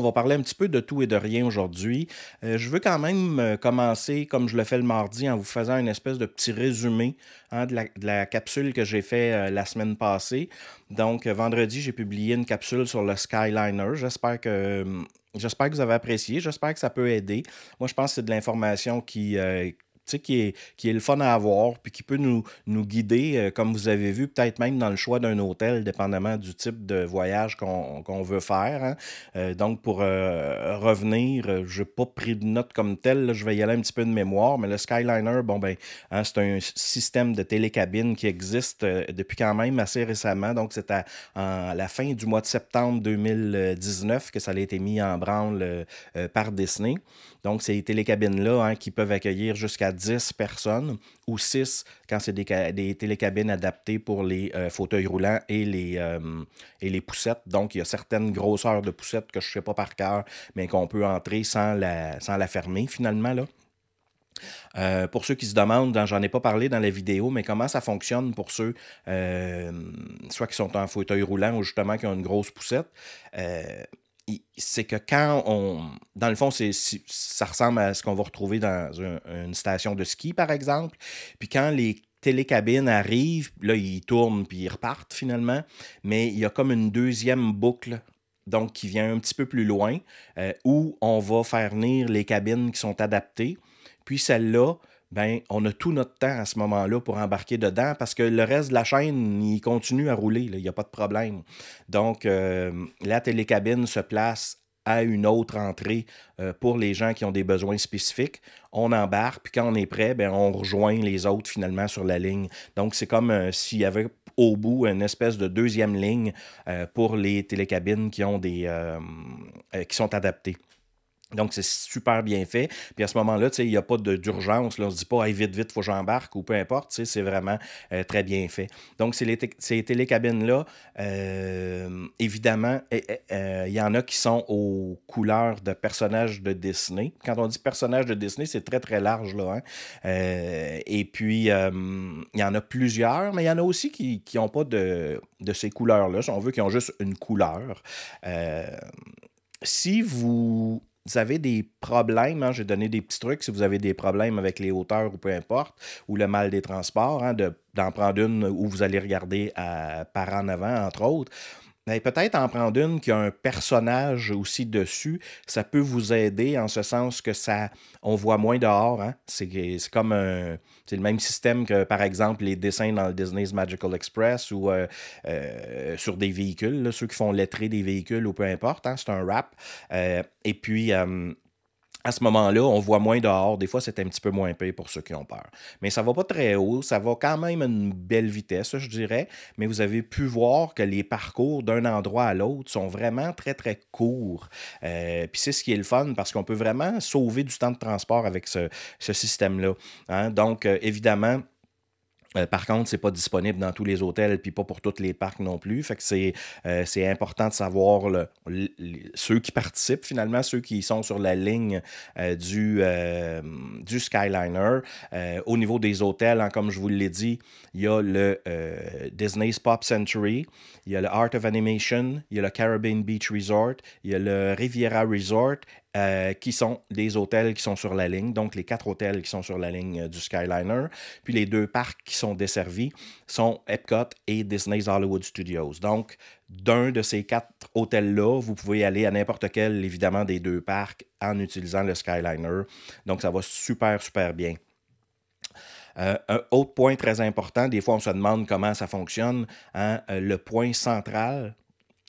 va parler un petit peu de tout et de rien aujourd'hui. Je veux quand même commencer, comme je le fais le mardi, en vous faisant une espèce de petit résumé de la capsule que j'ai fait la semaine passée. Donc, vendredi, j'ai publié une capsule sur le Skyliner. J'espère que vous avez apprécié. J'espère que ça peut aider. Moi, je pense que c'est de l'information tu sais, qui est le fun à avoir, puis qui peut nous guider, comme vous avez vu, peut-être même dans le choix d'un hôtel, dépendamment du type de voyage qu'on veut faire, hein. Donc, pour revenir, je n'ai pas pris de notes comme tel, là, je vais y aller un petit peu de mémoire, mais le Skyliner, bon, ben, hein, c'est un système de télécabine qui existe depuis quand même assez récemment. Donc, c'est à la fin du mois de septembre 2019 que ça a été mis en branle par Disney. Donc, ces télécabines-là, hein, qui peuvent accueillir jusqu'à 10 personnes ou 6 quand c'est des télécabines adaptées pour les fauteuils roulants et les poussettes. Donc, il y a certaines grosseurs de poussettes que je ne sais pas par cœur, mais qu'on peut entrer sans la fermer finalement, là. Pour ceux qui se demandent, j'en ai pas parlé dans la vidéo, mais comment ça fonctionne pour ceux, soit qui sont en fauteuil roulant ou justement qui ont une grosse poussette. Euh, c'est que dans le fond, ça ressemble à ce qu'on va retrouver dans une station de ski, par exemple. Puis quand les télécabines arrivent, là, ils tournent puis ils repartent finalement. Mais il y a comme une deuxième boucle, donc qui vient un petit peu plus loin, où on va faire venir les cabines qui sont adaptées. Puis celle-là, ben, on a tout notre temps à ce moment-là pour embarquer dedans parce que le reste de la chaîne, il continue à rouler, il n'y a pas de problème. Donc, la télécabine se place à une autre entrée pour les gens qui ont des besoins spécifiques. On embarque, puis quand on est prêt, ben, on rejoint les autres finalement sur la ligne. Donc, c'est comme s'il y avait au bout une espèce de deuxième ligne pour les télécabines qui sont adaptées. Donc, c'est super bien fait. Puis à ce moment-là, il n'y a pas d'urgence. Là. On ne se dit pas, hey, vite, vite, il faut que j'embarque ou peu importe. C'est vraiment très bien fait. Donc, ces télécabines-là, évidemment, il y en a qui sont aux couleurs de personnages de Disney. Quand on dit personnages de Disney, c'est très, très large. Là, hein? Et puis, il y en a plusieurs, mais il y en a aussi qui n'ont pas de ces couleurs-là. Si on veut, qui ont juste une couleur. Si vous avez des problèmes, hein, j'ai donné des petits trucs, si vous avez des problèmes avec les hauteurs ou peu importe, ou le mal des transports, hein, d'en prendre une où vous allez regarder par en avant, entre autres, ben, peut-être en prendre une qui a un personnage aussi dessus, ça peut vous aider en ce sens que on voit moins dehors. Hein? C'est comme c'est le même système que, par exemple, les dessins dans le Disney's Magical Express ou sur des véhicules, là, ceux qui font lettrer des véhicules ou peu importe, hein, c'est un wrap. Et puis, à ce moment-là, on voit moins dehors. Des fois, c'est un petit peu moins pire pour ceux qui ont peur. Mais ça ne va pas très haut. Ça va quand même à une belle vitesse, je dirais. Mais vous avez pu voir que les parcours d'un endroit à l'autre sont vraiment très, très courts. Puis c'est ce qui est le fun parce qu'on peut vraiment sauver du temps de transport avec ce système-là. Hein? Donc, évidemment, par contre, c'est pas disponible dans tous les hôtels, puis pas pour tous les parcs non plus. Fait que c'est important de savoir ceux qui participent, finalement, ceux qui sont sur la ligne du Skyliner. Au niveau des hôtels, hein, comme je vous l'ai dit, il y a le Disney's Pop Century, il y a le Art of Animation, il y a le Caribbean Beach Resort, il y a le Riviera Resort, qui sont des hôtels qui sont sur la ligne, donc les 4 hôtels qui sont sur la ligne du Skyliner. Puis les 2 parcs qui sont desservis sont Epcot et Disney's Hollywood Studios. Donc, d'un de ces 4 hôtels-là, vous pouvez aller à n'importe quel, évidemment, des 2 parcs en utilisant le Skyliner. Donc, ça va super, super bien. Un autre point très important, des fois on se demande comment ça fonctionne, hein, le point central,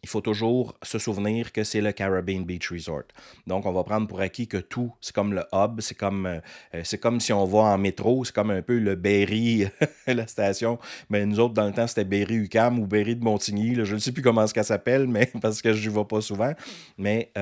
il faut toujours se souvenir que c'est le Caribbean Beach Resort. Donc, on va prendre pour acquis que tout, c'est comme le hub, c'est comme si on va en métro, c'est comme un peu le Berry, la station. Mais nous autres, dans le temps, c'était Berry-UQAM ou Berry de Montigny. Là, je ne sais plus comment ça s'appelle, mais parce que je n'y vais pas souvent. Mais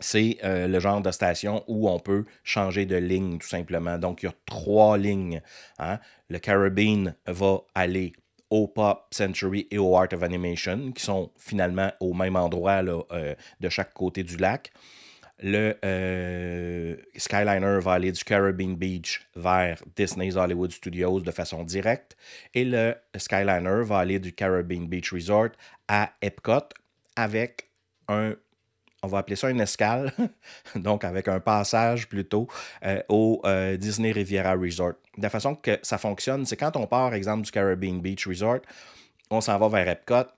c'est le genre de station où on peut changer de ligne, tout simplement. Donc, il y a 3 lignes. Hein? Le Caribbean va aller au Pop Century et au Art of Animation, qui sont finalement au même endroit là, de chaque côté du lac. Le Skyliner va aller du Caribbean Beach vers Disney's Hollywood Studios de façon directe. Et le Skyliner va aller du Caribbean Beach Resort à Epcot avec on va appeler ça une escale, donc avec un passage plutôt au Disney Riviera Resort. De la façon que ça fonctionne, c'est quand on part, exemple, du Caribbean Beach Resort, on s'en va vers Epcot.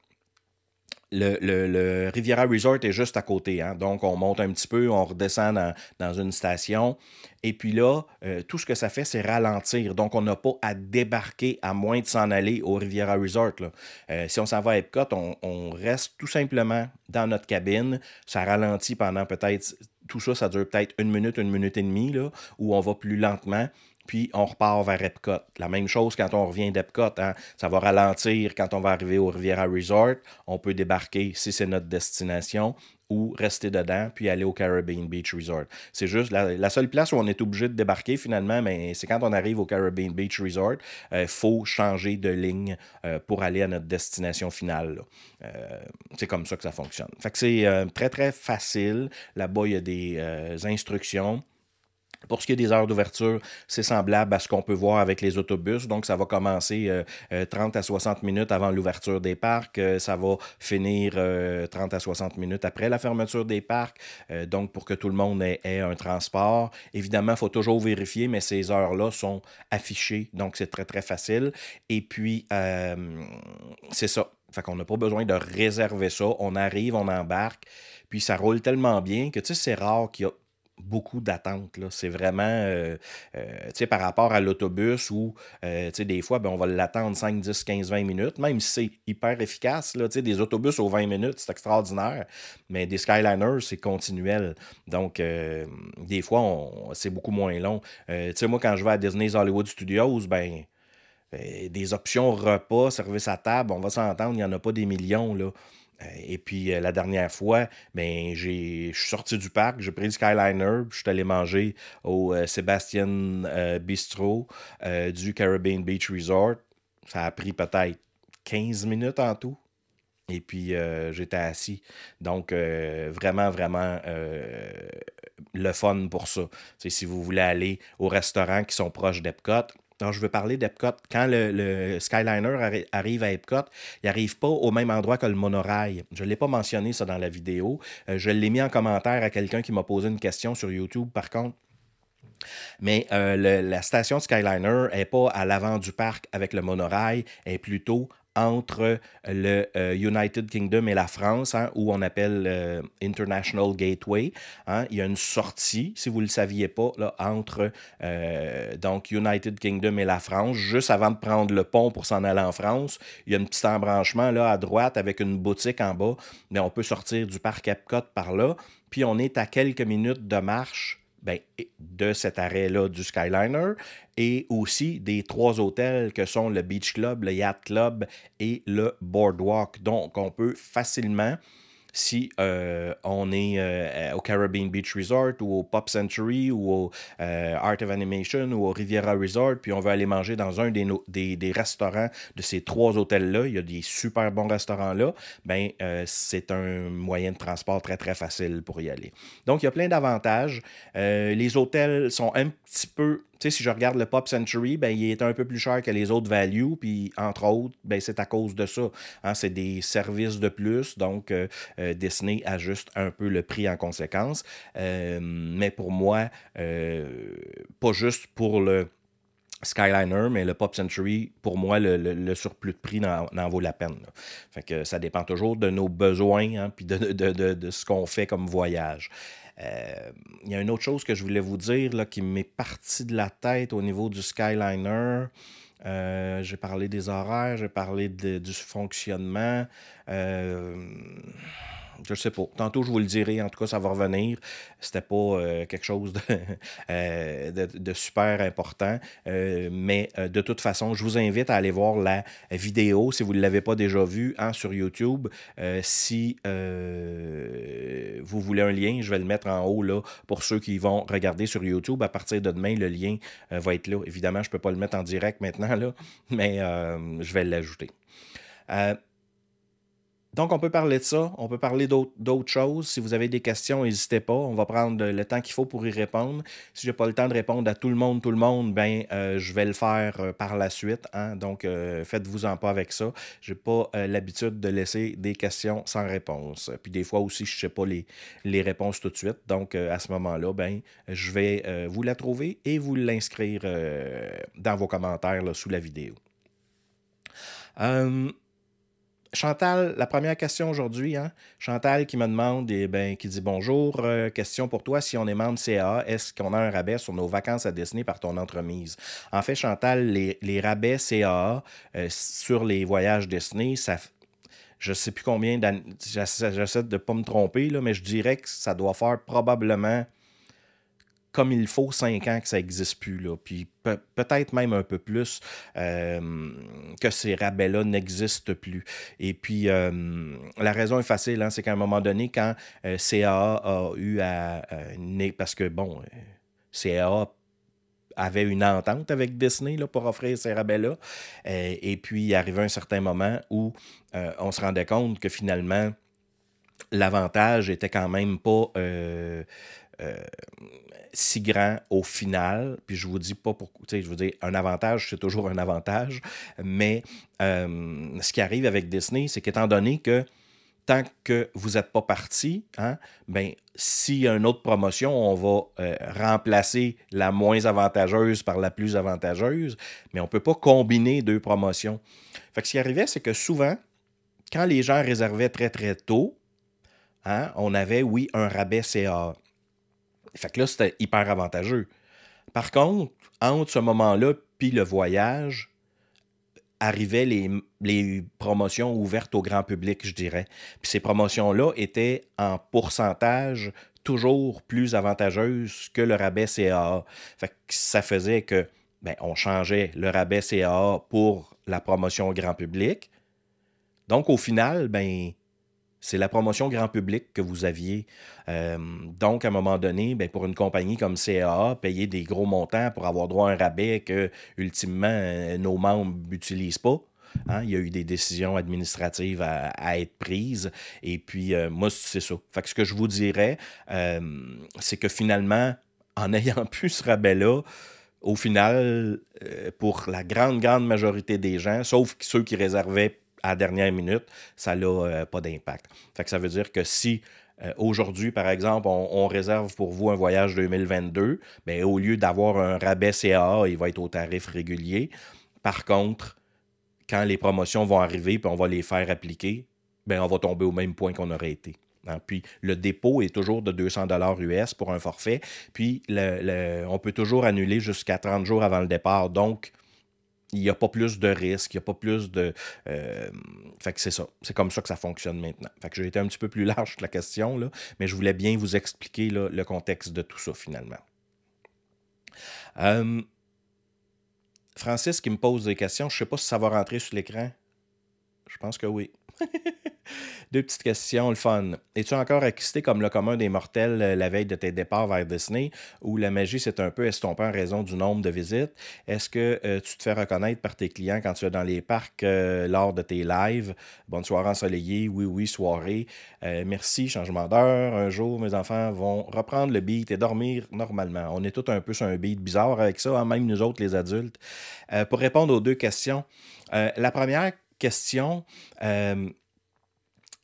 Le Riviera Resort est juste à côté, hein? Donc on monte un petit peu, on redescend dans une station, et puis là, tout ce que ça fait, c'est ralentir. Donc on n'a pas à débarquer à moins de s'en aller au Riviera Resort, là. Si on s'en va à Epcot, on reste tout simplement dans notre cabine, ça ralentit pendant peut-être, tout ça, ça dure peut-être une minute et demie, là, où on va plus lentement. Puis on repart vers Epcot. La même chose quand on revient d'Epcot, hein? Ça va ralentir quand on va arriver au Riviera Resort. On peut débarquer si c'est notre destination ou rester dedans puis aller au Caribbean Beach Resort. C'est juste la seule place où on est obligé de débarquer finalement, mais c'est quand on arrive au Caribbean Beach Resort. Faut changer de ligne pour aller à notre destination finale, là. C'est comme ça que ça fonctionne. Fait que c'est très, très facile. Là-bas, il y a des instructions. Pour ce qui est des heures d'ouverture, c'est semblable à ce qu'on peut voir avec les autobus. Donc, ça va commencer 30 à 60 minutes avant l'ouverture des parcs. Ça va finir 30 à 60 minutes après la fermeture des parcs. Donc, pour que tout le monde ait un transport. Évidemment, il faut toujours vérifier, mais ces heures-là sont affichées. Donc, c'est très, très facile. Et puis, c'est ça. Fait qu'on n'a pas besoin de réserver ça. On arrive, on embarque. Puis, ça roule tellement bien que, tu sais, c'est rare qu'il y a beaucoup d'attentes, là. C'est vraiment, tu sais, par rapport à l'autobus où, tu sais, des fois, ben, on va l'attendre 5, 10, 15, 20 minutes, même si c'est hyper efficace, là. Tu sais, des autobus aux 20 minutes, c'est extraordinaire, mais des Skyliners, c'est continuel. Donc, des fois, c'est beaucoup moins long. Tu sais, moi, quand je vais à Disney's Hollywood Studios, ben, des options repas, service à table, on va s'entendre, il n'y en a pas des millions, là. Et puis la dernière fois, ben, je suis sorti du parc, j'ai pris le Skyliner, puis je suis allé manger au Sebastian Bistro du Caribbean Beach Resort. Ça a pris peut-être 15 minutes en tout. Et puis j'étais assis. Donc vraiment, vraiment le fun pour ça. Tu sais, si vous voulez aller aux restaurants qui sont proches d'Epcot. Alors, je veux parler d'Epcot. Quand le Skyliner arrive à Epcot, il n'arrive pas au même endroit que le monorail. Je ne l'ai pas mentionné, ça, dans la vidéo. Je l'ai mis en commentaire à quelqu'un qui m'a posé une question sur YouTube, par contre. Mais la station Skyliner n'est pas à l'avant du parc avec le monorail, elle est plutôt entre le United Kingdom et la France, hein, où on appelle International Gateway. Hein. Il y a une sortie, si vous ne le saviez pas, là, entre donc United Kingdom et la France. Juste avant de prendre le pont pour s'en aller en France, il y a un petit embranchement là, à droite avec une boutique en bas. Mais on peut sortir du parc Epcot par là. Puis on est à quelques minutes de marche, ben, de cet arrêt-là du Skyliner et aussi des 3 hôtels que sont le Beach Club, le Yacht Club et le Boardwalk. Donc, on peut facilement, si on est au Caribbean Beach Resort ou au Pop Century ou au Art of Animation ou au Riviera Resort, puis on veut aller manger dans un des restaurants de ces 3 hôtels-là, il y a des super bons restaurants là, ben, c'est un moyen de transport très, très facile pour y aller. Donc, il y a plein d'avantages. Les hôtels sont un petit peu... Tu sais, si je regarde le Pop Century, ben, il est un peu plus cher que les autres values, puis entre autres, ben, c'est à cause de ça. Hein, c'est des services de plus, donc Disney ajuste un peu le prix en conséquence. Mais pour moi, pas juste pour le Skyliner, mais le Pop Century, pour moi, le surplus de prix n'en vaut la peine, là. Fait que ça dépend toujours de nos besoins, hein, puis de ce qu'on fait comme voyage. Il y a une autre chose que je voulais vous dire là, qui m'est partie de la tête au niveau du Skyliner. J'ai parlé des horaires, j'ai parlé du fonctionnement. Je sais pas. Tantôt, je vous le dirai. En tout cas, ça va revenir. C'était pas quelque chose de super important. Mais de toute façon, je vous invite à aller voir la vidéo si vous ne l'avez pas déjà vue, hein, sur YouTube. Si vous voulez un lien, je vais le mettre en haut là, pour ceux qui vont regarder sur YouTube. À partir de demain, le lien va être là. Évidemment, je ne peux pas le mettre en direct maintenant, là, mais je vais l'ajouter. Donc, on peut parler de ça, on peut parler d'autres choses. Si vous avez des questions, n'hésitez pas. On va prendre le temps qu'il faut pour y répondre. Si j'ai pas le temps de répondre à tout le monde, ben, je vais le faire par la suite, hein. Donc, faites-vous-en pas avec ça. J'ai pas l'habitude de laisser des questions sans réponse. Puis des fois aussi, je sais pas les réponses tout de suite. Donc, à ce moment-là, ben, je vais vous la trouver et vous l'inscrire dans vos commentaires là, sous la vidéo. Euh, Chantal, la première question aujourd'hui, hein? Chantal qui me demande, eh ben, qui dit bonjour, question pour toi, si on est membre CAA, est-ce qu'on a un rabais sur nos vacances à Disney par ton entremise? En fait, Chantal, les rabais CAA sur les voyages Disney, je ne sais plus combien d'années, j'essaie de ne pas me tromper, là, mais je dirais que ça doit faire probablement comme il faut 5 ans que ça n'existe plus. Là. Puis peut-être même un peu plus que ces rabais-là n'existent plus. Et puis, la raison est facile, hein, c'est qu'à un moment donné, quand CAA a eu à... parce que, bon, CAA avait une entente avec Disney là, pour offrir ces rabais-là. Et puis, il arrivait un certain moment où on se rendait compte que finalement, l'avantage était quand même pas... si grand au final, puis je vous dis pas pour, tu sais, je veux dire, un avantage, c'est toujours un avantage, mais ce qui arrive avec Disney, c'est qu'étant donné que tant que vous n'êtes pas parti, hein, ben, s'il y a une autre promotion, on va remplacer la moins avantageuse par la plus avantageuse, mais on ne peut pas combiner deux promotions. Fait que ce qui arrivait, c'est que souvent, quand les gens réservaient très, très tôt, hein, on avait, oui, un rabais CA. Fait que là, c'était hyper avantageux. Par contre, entre ce moment-là puis le voyage, arrivaient les promotions ouvertes au grand public, je dirais. Puis ces promotions-là étaient en pourcentage toujours plus avantageuses que le rabais CAA. Fait que ça faisait que ben, on changeait le rabais CAA pour la promotion au grand public. Donc, au final, ben, c'est la promotion grand public que vous aviez. Donc, à un moment donné, ben, pour une compagnie comme CAA, payer des gros montants pour avoir droit à un rabais que, ultimement, nos membres n'utilisent pas. Hein? Il y a eu des décisions administratives à être prises. Et puis, moi, c'est ça. Fait que ce que je vous dirais, c'est que finalement, en ayant plus ce rabais-là, au final, pour la grande, grande majorité des gens, sauf ceux qui réservaient à la dernière minute, ça n'a pas d'impact. Fait que ça veut dire que si aujourd'hui, par exemple, on réserve pour vous un voyage 2022, bien, au lieu d'avoir un rabais CAA, il va être au tarif régulier. Par contre, quand les promotions vont arriver puis on va les faire appliquer, bien, on va tomber au même point qu'on aurait été. Hein. Puis le dépôt est toujours de 200 US pour un forfait. Puis on peut toujours annuler jusqu'à 30 jours avant le départ. Donc, il n'y a pas plus de risques, il n'y a pas plus de... fait que c'est ça. C'est comme ça que ça fonctionne maintenant. Fait que j'ai été un petit peu plus large que la question, là, mais je voulais bien vous expliquer là, le contexte de tout ça, finalement. Francis qui me pose des questions. Je ne sais pas si ça va rentrer sur l'écran. Je pense que oui. Deux petites questions, le fun. Es-tu encore excité comme le commun des mortels la veille de tes départs vers Disney, où la magie s'est un peu estompée en raison du nombre de visites? Est-ce que tu te fais reconnaître par tes clients quand tu es dans les parcs lors de tes lives? Bonne soirée ensoleillée, oui, oui, soirée. Merci, changement d'heure. Un jour, mes enfants vont reprendre le beat et dormir normalement. On est tous un peu sur un beat bizarre avec ça, hein, même nous autres, les adultes. Pour répondre aux deux questions, la première question...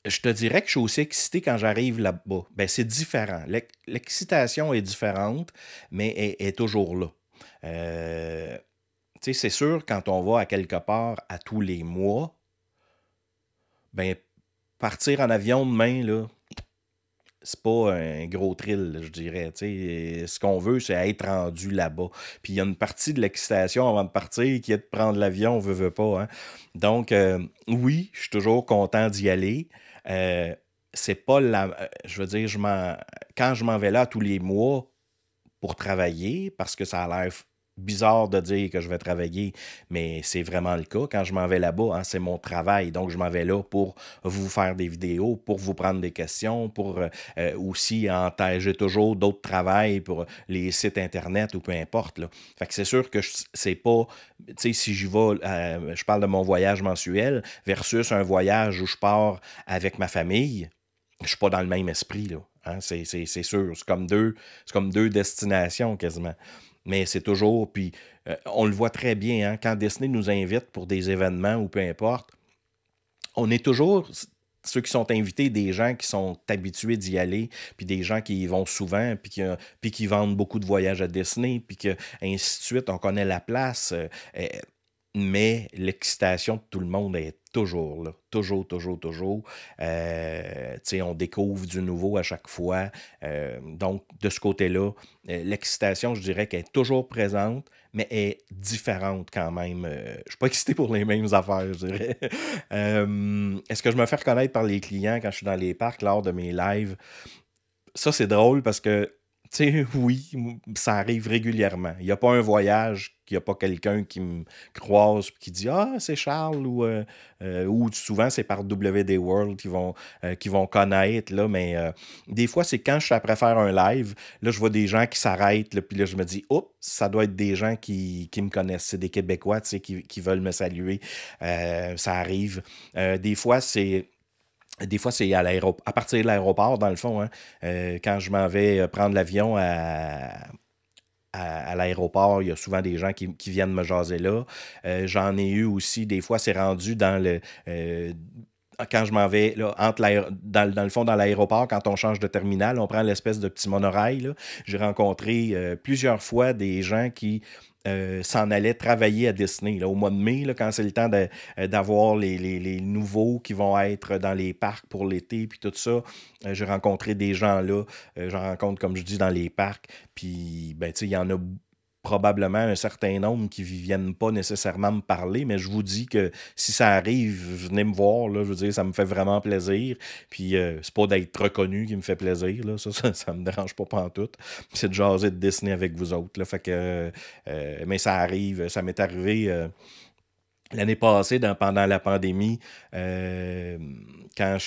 je te dirais que je suis aussi excité quand j'arrive là-bas. Ben, c'est différent. L'excitation est différente, mais elle est toujours là. Tu sais, c'est sûr, quand on va à quelque part à tous les mois, ben, partir en avion demain, là, c'est pas un gros thrill, je dirais. Tu sais, ce qu'on veut, c'est être rendu là-bas. Puis il y a une partie de l'excitation avant de partir qui est de prendre l'avion, on veut pas. Hein? Donc, oui, je suis toujours content d'y aller. C'est pas la. Je veux dire, quand je m'en vais là tous les mois pour travailler, parce que ça a l'air bizarre de dire que je vais travailler, mais c'est vraiment le cas. Quand je m'en vais là-bas, hein, c'est mon travail. Donc, je m'en vais là pour vous faire des vidéos, pour vous prendre des questions, pour aussi j'ai toujours d'autres travails pour les sites Internet ou peu importe, là. Fait que c'est sûr que c'est pas, tu sais, si je vais, je parle de mon voyage mensuel versus un voyage où je pars avec ma famille, je suis pas dans le même esprit, là. Hein, c'est sûr. C'est comme deux destinations quasiment. Mais c'est toujours, puis on le voit très bien, hein, quand Disney nous invite pour des événements ou peu importe, on est toujours ceux qui sont invités, des gens qui sont habitués d'y aller, puis des gens qui y vont souvent, puis qui vendent beaucoup de voyages à Disney, puis que ainsi de suite, on connaît la place. Mais l'excitation de tout le monde est toujours là. Toujours, toujours, toujours. Tu sais, on découvre du nouveau à chaque fois. Donc, de ce côté-là, l'excitation, je dirais qu'elle est toujours présente, mais est différente quand même. Je ne suis pas excité pour les mêmes affaires, je dirais. Est-ce que je me fais reconnaître par les clients quand je suis dans les parcs lors de mes lives? Ça, c'est drôle parce que, tu sais, oui, ça arrive régulièrement. Il n'y a pas un voyage qu'il n'y a pas quelqu'un qui me croise et qui dit Ah, c'est Charles ou souvent c'est par WD World qui vont connaître, là, mais des fois, c'est quand je suis après faire un live, là, je vois des gens qui s'arrêtent, là, puis là, je me dis Oups, ça doit être des gens qui me connaissent. C'est des Québécois, tu sais, qui veulent me saluer. Ça arrive. Des fois, c'est. Des fois, c'est à partir de l'aéroport, dans le fond, hein, quand je m'en vais prendre l'avion à l'aéroport, il y a souvent des gens qui viennent me jaser là. J'en ai eu aussi, des fois, c'est rendu dans le. Quand je m'en vais là, dans le fond, dans l'aéroport, quand on change de terminal, on prend l'espèce de petit monorail, là. J'ai rencontré plusieurs fois des gens qui s'en allaient travailler à Disney. Là, au mois de mai, là, quand c'est le temps d'avoir les nouveaux qui vont être dans les parcs pour l'été, puis tout ça, j'ai rencontré des gens là. J'en rencontre, comme je dis, dans les parcs. Puis, ben, tu sais, il y en a probablement un certain nombre qui ne viennent pas nécessairement me parler, mais je vous dis que si ça arrive, venez me voir, là, je veux dire, ça me fait vraiment plaisir. Puis c'est pas d'être reconnu qui me fait plaisir, là, ça me dérange pas pantoute. C'est de jaser de Disney avec vous autres, là, fait que, mais ça arrive, ça m'est arrivé l'année passée, pendant la pandémie, quand je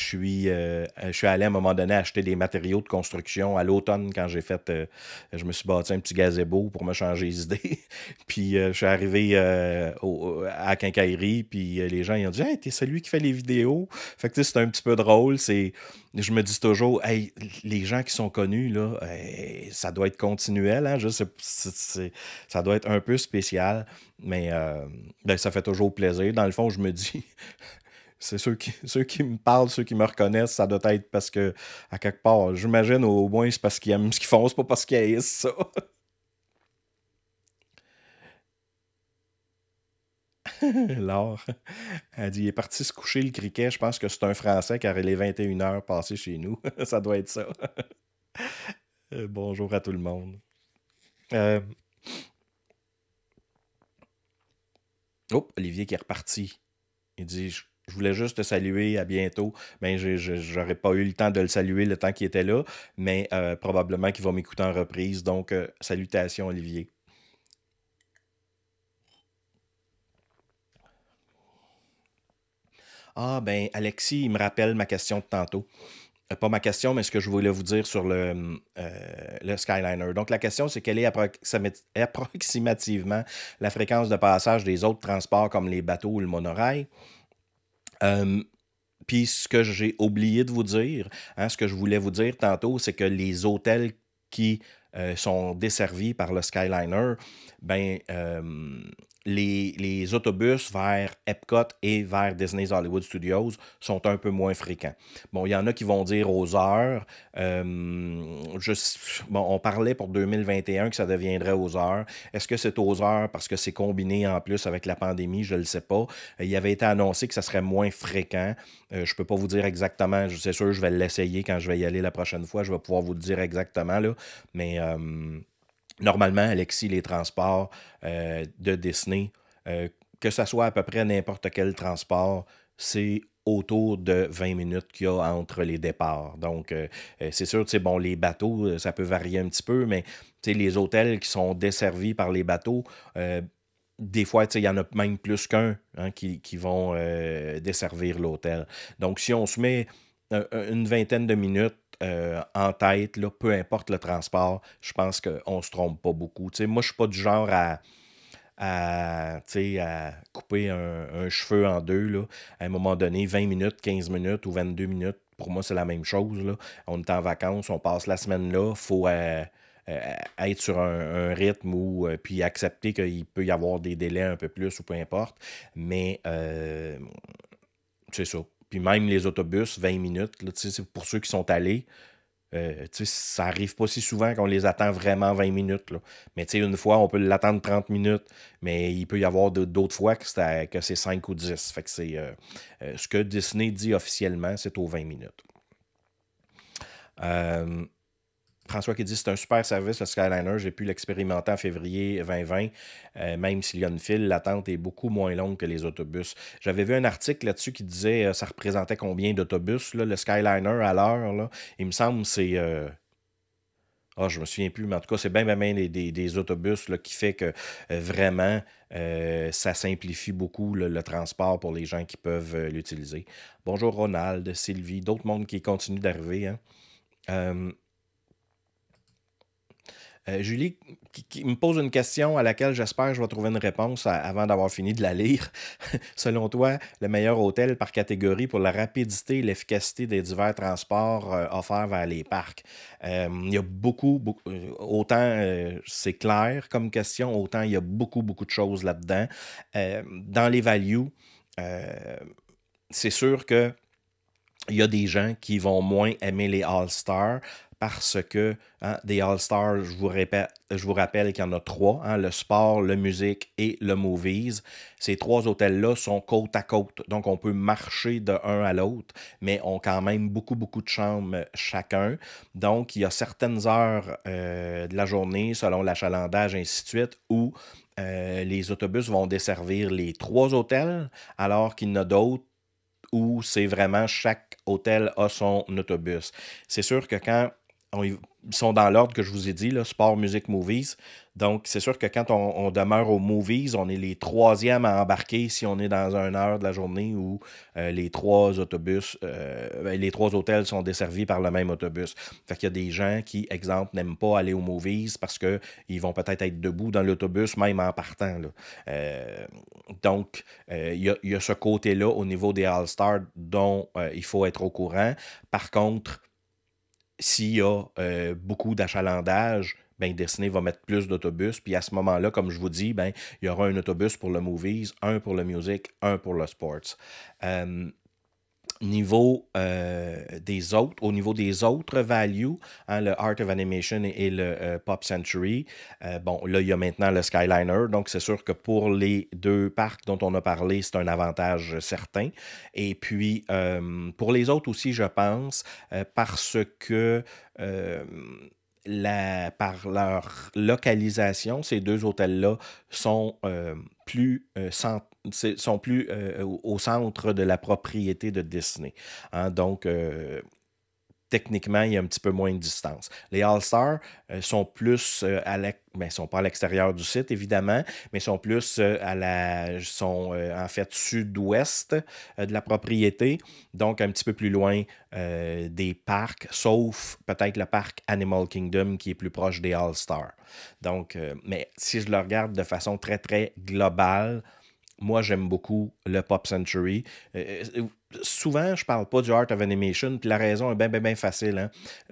suis allé à un moment donné acheter des matériaux de construction à l'automne, quand je me suis bâti un petit gazebo pour me changer les idées. Puis je suis arrivé à la quincaillerie, puis les gens ils ont dit Hey, t'es celui qui fait les vidéos. Fait que tu sais, c'est un petit peu drôle. Je me dis toujours, hey, les gens qui sont connus, là, ça doit être continuel, hein, ça doit être un peu spécial. Mais ben, ça fait toujours plaisir. Dans le fond, je me dis, c'est ceux qui me parlent, ceux qui me reconnaissent, ça doit être parce que, à quelque part, j'imagine au moins c'est parce qu'ils aiment ce qu'ils font, c'est pas parce qu'ils haïssent ça. Laure, elle dit, il est parti se coucher le criquet. Je pense que c'est un Français car il est 21 heures passées chez nous. Ça doit être ça. Bonjour à tout le monde. Euh, Oh, Olivier qui est reparti. Il dit, je voulais juste te saluer, à bientôt. Ben, j'aurais pas eu le temps de le saluer le temps qu'il était là, mais probablement qu'il va m'écouter en reprise. Donc, salutations, Olivier. Ah, ben, Alexis, il me rappelle ma question de tantôt. Pas ma question, mais ce que je voulais vous dire sur le Skyliner. Donc, la question, c'est quelle est approximativement la fréquence de passage des autres transports comme les bateaux ou le monorail? Euh, Puis ce que j'ai oublié de vous dire, hein, ce que je voulais vous dire tantôt, c'est que les hôtels qui sont desservis par le Skyliner, ben, les autobus vers Epcot et vers Disney's Hollywood Studios sont un peu moins fréquents. Bon, il y en a qui vont dire aux heures. Bon, on parlait pour 2021 que ça deviendrait aux heures. Est-ce que c'est aux heures parce que c'est combiné en plus avec la pandémie? Je ne le sais pas. Il avait été annoncé que ça serait moins fréquent. Je ne peux pas vous dire exactement. C'est sûr, je vais l'essayer quand je vais y aller la prochaine fois. Je vais pouvoir vous le dire exactement, là. Mais normalement, Alexis, les transports de Disney, que ce soit à peu près n'importe quel transport, c'est autour de 20 minutes qu'il y a entre les départs. Donc, c'est sûr, tu sais, bon, les bateaux, ça peut varier un petit peu, mais tu sais, les hôtels qui sont desservis par les bateaux, des fois, tu sais, il y en a même plus qu'un hein, qui vont desservir l'hôtel. Donc, si on se met une vingtaine de minutes en tête, là, peu importe le transport, je pense qu'on ne se trompe pas beaucoup. Tu sais, moi, je ne suis pas du genre tu sais, à couper un cheveu en deux. Là. À un moment donné, 20 minutes, 15 minutes ou 22 minutes, pour moi, c'est la même chose. Là. On est en vacances, on passe la semaine là, il faut être sur un rythme ou puis accepter qu'il peut y avoir des délais un peu plus ou peu importe. Mais c'est ça. Puis même les autobus, 20 minutes, là, tu sais, c'est pour ceux qui sont allés, tu sais, ça arrive pas si souvent qu'on les attend vraiment 20 minutes. Là. Mais tu sais, une fois, on peut l'attendre 30 minutes, mais il peut y avoir d'autres fois que c'est 5 ou 10. Fait que c'est ce que Disney dit officiellement, c'est aux 20 minutes. Euh, François qui dit c'est un super service, le Skyliner. J'ai pu l'expérimenter en février 2020. Même s'il y a une file, l'attente est beaucoup moins longue que les autobus. J'avais vu un article là-dessus qui disait ça représentait combien d'autobus, là, le Skyliner à l'heure. Là. Il me semble que c'est. Je me souviens plus, mais en tout cas, c'est bien des autobus là, qui fait que vraiment, ça simplifie beaucoup le transport pour les gens qui peuvent l'utiliser. Bonjour Ronald, Sylvie, d'autres mondes qui continuent d'arriver. Hein. Euh, Julie qui me pose une question à laquelle j'espère que je vais trouver une réponse avant d'avoir fini de la lire. Selon toi, le meilleur hôtel par catégorie pour la rapidité et l'efficacité des divers transports offerts vers les parcs. Il y a autant c'est clair comme question, autant il y a beaucoup de choses là-dedans. Dans les values, euh, c'est sûr que il y a des gens qui vont moins aimer les All-Stars parce que hein, des All-Stars, je vous rappelle qu'il y en a trois, hein, le sport, le musique et le movies. Ces trois hôtels-là sont côte à côte, donc on peut marcher de un à l'autre, mais ont quand même beaucoup de chambres chacun. Donc, il y a certaines heures de la journée, selon l'achalandage, ainsi de suite, où les autobus vont desservir les trois hôtels, alors qu'il y en a d'autres où c'est vraiment chaque hôtel a son autobus. C'est sûr que quand ils sont dans l'ordre que je vous ai dit, là, sport, musique, movies. Donc, c'est sûr que quand on demeure aux movies, on est les troisièmes à embarquer si on est dans une heure de la journée où les trois les trois hôtels sont desservis par le même autobus. Fait qu'il y a des gens qui, exemple, n'aiment pas aller aux movies parce qu'ils vont peut-être être debout dans l'autobus, même en partant. Là. Donc, il y a ce côté-là au niveau des All-Stars dont il faut être au courant. Par contre, s'il y a beaucoup d'achalandage, ben Disney va mettre plus d'autobus. Puis à ce moment-là, comme je vous dis, ben, il y aura un autobus pour le movies, un pour le music, un pour le sports. Au niveau des autres values, hein, le Art of Animation et le Pop Century, bon, là, il y a maintenant le Skyliner, donc c'est sûr que pour les deux parcs dont on a parlé, c'est un avantage certain. Et puis, pour les autres aussi, je pense, parce que par leur localisation, ces deux hôtels-là sont sont plus au centre de la propriété de Disney. Hein, donc, techniquement, il y a un petit peu moins de distance. Les All-Stars sont plus sont pas à l'extérieur du site, évidemment, mais sont plus sont en fait sud-ouest de la propriété, donc un petit peu plus loin des parcs, sauf peut-être le parc Animal Kingdom qui est plus proche des All-Stars. Donc, mais si je le regarde de façon très globale, moi, j'aime beaucoup le Pop Century. Souvent, je parle pas du Art of Animation, puis la raison est bien facile. Hein.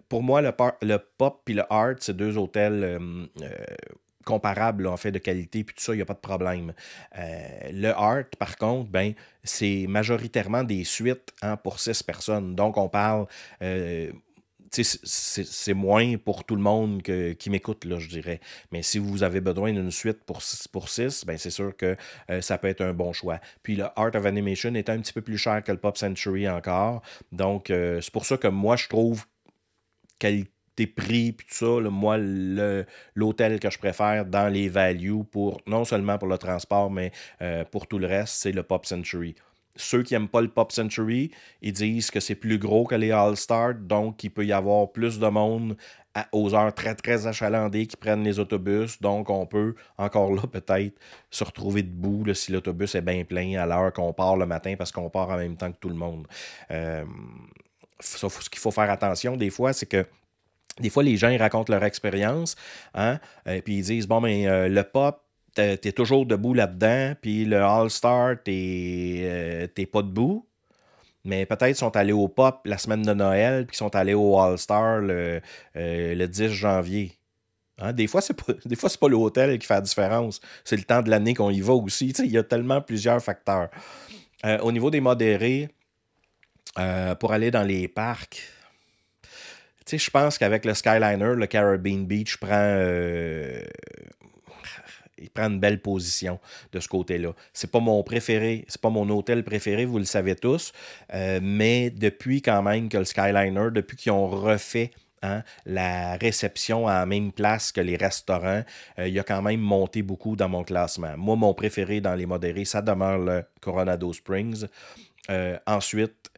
Pour moi, le Pop et le Art, c'est deux hôtels comparables là, en fait de qualité, puis tout ça, il n'y a pas de problème. Le Art, par contre, ben, c'est majoritairement des suites hein, pour 6 personnes. Donc, on parle c'est moins pour tout le monde qui m'écoute, là, je dirais. Mais si vous avez besoin d'une suite pour 6, ben c'est sûr que ça peut être un bon choix. Puis le Art of Animation est un petit peu plus cher que le Pop Century encore. Donc, c'est pour ça que moi, je trouve qualité-prix, puis tout ça, là, moi, l'hôtel que je préfère dans les values, non seulement pour le transport, mais pour tout le reste, c'est le Pop Century. Ceux qui n'aiment pas le Pop Century, ils disent que c'est plus gros que les All-Stars, donc il peut y avoir plus de monde aux heures très, très achalandées qui prennent les autobus. Donc, on peut, encore là, peut-être se retrouver debout là, si l'autobus est bien plein à l'heure qu'on part le matin parce qu'on part en même temps que tout le monde. Ce qu'il faut faire attention des fois, c'est que des fois, les gens ils racontent leur expérience, hein, puis ils disent, bon, mais le pop, t'es toujours debout là-dedans, puis le All-Star, t'es pas debout. Mais peut-être qu'ils sont allés au pop la semaine de Noël, puis qu'ils sont allés au All-Star le 10 janvier. Hein, des fois, c'est pas l'hôtel qui fait la différence. C'est le temps de l'année qu'on y va aussi. Tu sais, il y a tellement plusieurs facteurs. Au niveau des modérés, pour aller dans les parcs, tu sais, je pense qu'avec le Skyliner, le Caribbean Beach il prend une belle position de ce côté-là. C'est pas mon préféré, c'est pas mon hôtel préféré, vous le savez tous, mais depuis quand même que le Skyliner, depuis qu'ils ont refait la réception à la même place que les restaurants, il a quand même monté beaucoup dans mon classement. Moi, mon préféré dans les modérés, ça demeure le Coronado Springs. Ensuite,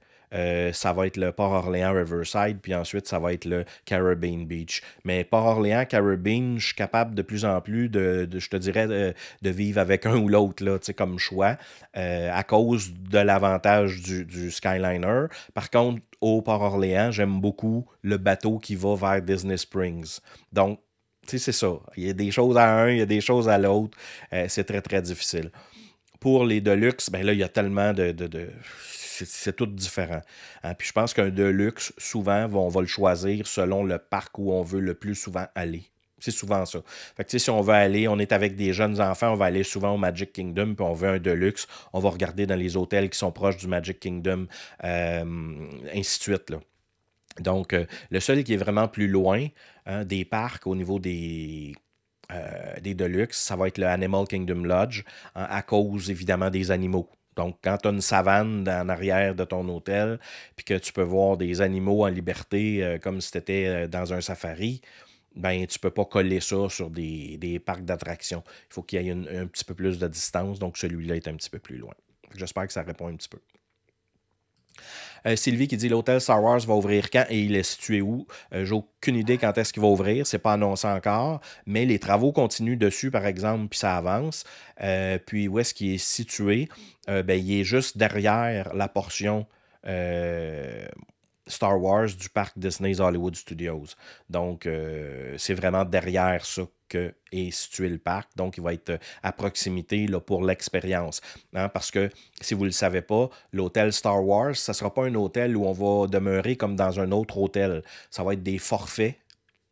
ça va être le Port-Orléans Riverside, puis ensuite, ça va être le Caribbean Beach. Mais Port-Orléans, Caribbean, je suis capable de plus en plus je te dirais, de vivre avec un ou l'autre, là, comme choix, à cause de l'avantage du Skyliner. Par contre, au Port-Orléans, j'aime beaucoup le bateau qui va vers Disney Springs. Donc, tu sais, c'est ça. Il y a des choses à un, il y a des choses à l'autre. C'est très, très difficile. Pour les Deluxe, ben là, il y a tellement c'est tout différent. Hein? Puis je pense qu'un Deluxe, souvent, on va le choisir selon le parc où on veut le plus souvent aller. C'est souvent ça. Fait que, tu sais, si on veut aller, on est avec des jeunes enfants, on va aller souvent au Magic Kingdom, puis on veut un Deluxe, on va regarder dans les hôtels qui sont proches du Magic Kingdom, ainsi de suite, là. Donc, le seul qui est vraiment plus loin des parcs au niveau des Deluxe, ça va être le Animal Kingdom Lodge, à cause évidemment des animaux. Donc, quand tu as une savane en arrière de ton hôtel, puis que tu peux voir des animaux en liberté comme si tu étais dans un safari, ben tu peux pas coller ça sur des parcs d'attractions. Il faut qu'il y ait un petit peu plus de distance, donc celui-là est un petit peu plus loin. J'espère que ça répond un petit peu. Sylvie qui dit l'hôtel Star Wars va ouvrir quand et il est situé où? J'ai aucune idée quand est-ce qu'il va ouvrir, c'est pas annoncé encore, mais les travaux continuent dessus, par exemple, puis ça avance. Puis où est-ce qu'il est situé? Ben, il est juste derrière la portion Star Wars du parc Disney's Hollywood Studios. Donc, c'est vraiment derrière ça que est situé le parc. Donc, il va être à proximité là, pour l'expérience. Hein, parce que, si vous ne le savez pas, l'hôtel Star Wars, ça ne sera pas un hôtel où on va demeurer comme dans un autre hôtel. Ça va être des forfaits.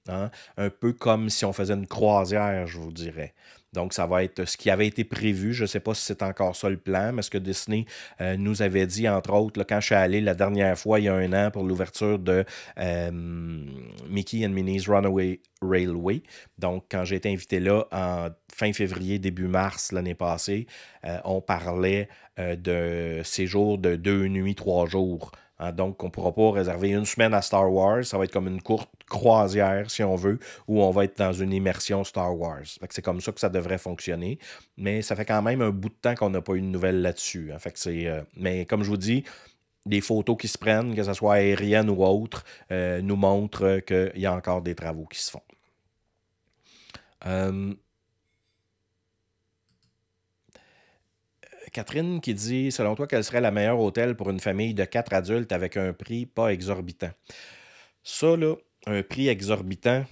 Hein, un peu comme si on faisait une croisière, je vous dirais. Donc, ça va être ce qui avait été prévu. Je ne sais pas si c'est encore ça le plan, mais ce que Disney nous avait dit, entre autres, là, quand je suis allé la dernière fois, il y a 1 an, pour l'ouverture de Mickey and Minnie's Runaway Railway. Donc, quand j'ai été invité là en fin février, début mars l'année passée, on parlait de séjour de 2 nuits, 3 jours. Hein, donc, on ne pourra pas réserver 1 semaine à Star Wars. Ça va être comme une courte croisière, si on veut, où on va être dans une immersion Star Wars. Fait que c'est comme ça que ça devrait fonctionner. Mais ça fait quand même un bout de temps qu'on n'a pas eu de nouvelles là-dessus. Hein. Fait que mais comme je vous dis, les photos qui se prennent, que ce soit aériennes ou autres, nous montrent qu'il y a encore des travaux qui se font. Catherine qui dit, selon toi, quel serait le meilleur hôtel pour une famille de 4 adultes avec un prix pas exorbitant? Ça, là, un prix exorbitant,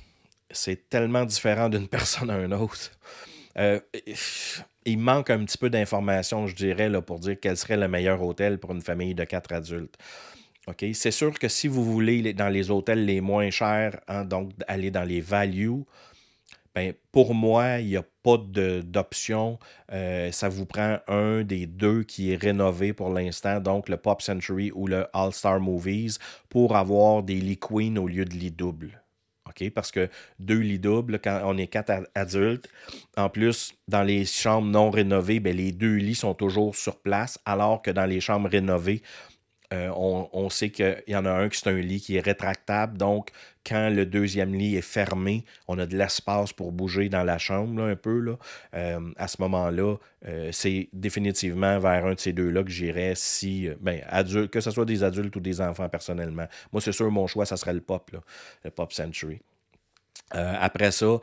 c'est tellement différent d'une personne à une autre. Il manque un petit peu d'informations, je dirais, là, pour dire quel serait le meilleur hôtel pour une famille de 4 adultes. OK? C'est sûr que si vous voulez dans les hôtels les moins chers, hein, donc aller dans les values, ben, pour moi, il n'y a pas d'option. Ça vous prend un des deux qui est rénové pour l'instant, donc le Pop Century ou le All-Star Movies, pour avoir des lits queen au lieu de lits doubles. OK? Parce que 2 lits doubles, quand on est 4 adultes, en plus, dans les chambres non rénovées, ben, les 2 lits sont toujours sur place, alors que dans les chambres rénovées, On sait qu'il y en a un qui c'est un lit qui est rétractable. Donc, quand le deuxième lit est fermé, on a de l'espace pour bouger dans la chambre là, un peu. Là. À ce moment-là, c'est définitivement vers un de ces deux-là que j'irais si, que ce soit des adultes ou des enfants personnellement. Moi, c'est sûr, mon choix, ça serait le Pop, là, le Pop Century. Après ça,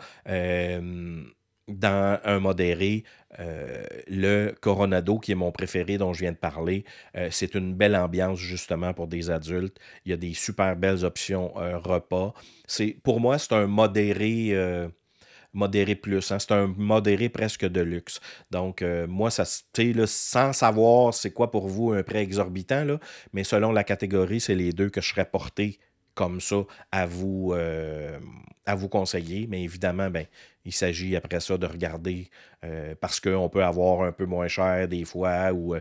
dans un modéré, le Coronado, qui est mon préféré, dont je viens de parler, c'est une belle ambiance justement pour des adultes. Il y a des super belles options repas. Pour moi, c'est un modéré plus. Hein. C'est un modéré presque de luxe. Donc, moi, ça, tu sais, là, sans savoir c'est quoi pour vous un prix exorbitant, là, mais selon la catégorie, c'est les deux que je serais porté comme ça à vous conseiller. Mais évidemment, ben, il s'agit après ça de regarder parce qu'on peut avoir un peu moins cher des fois ou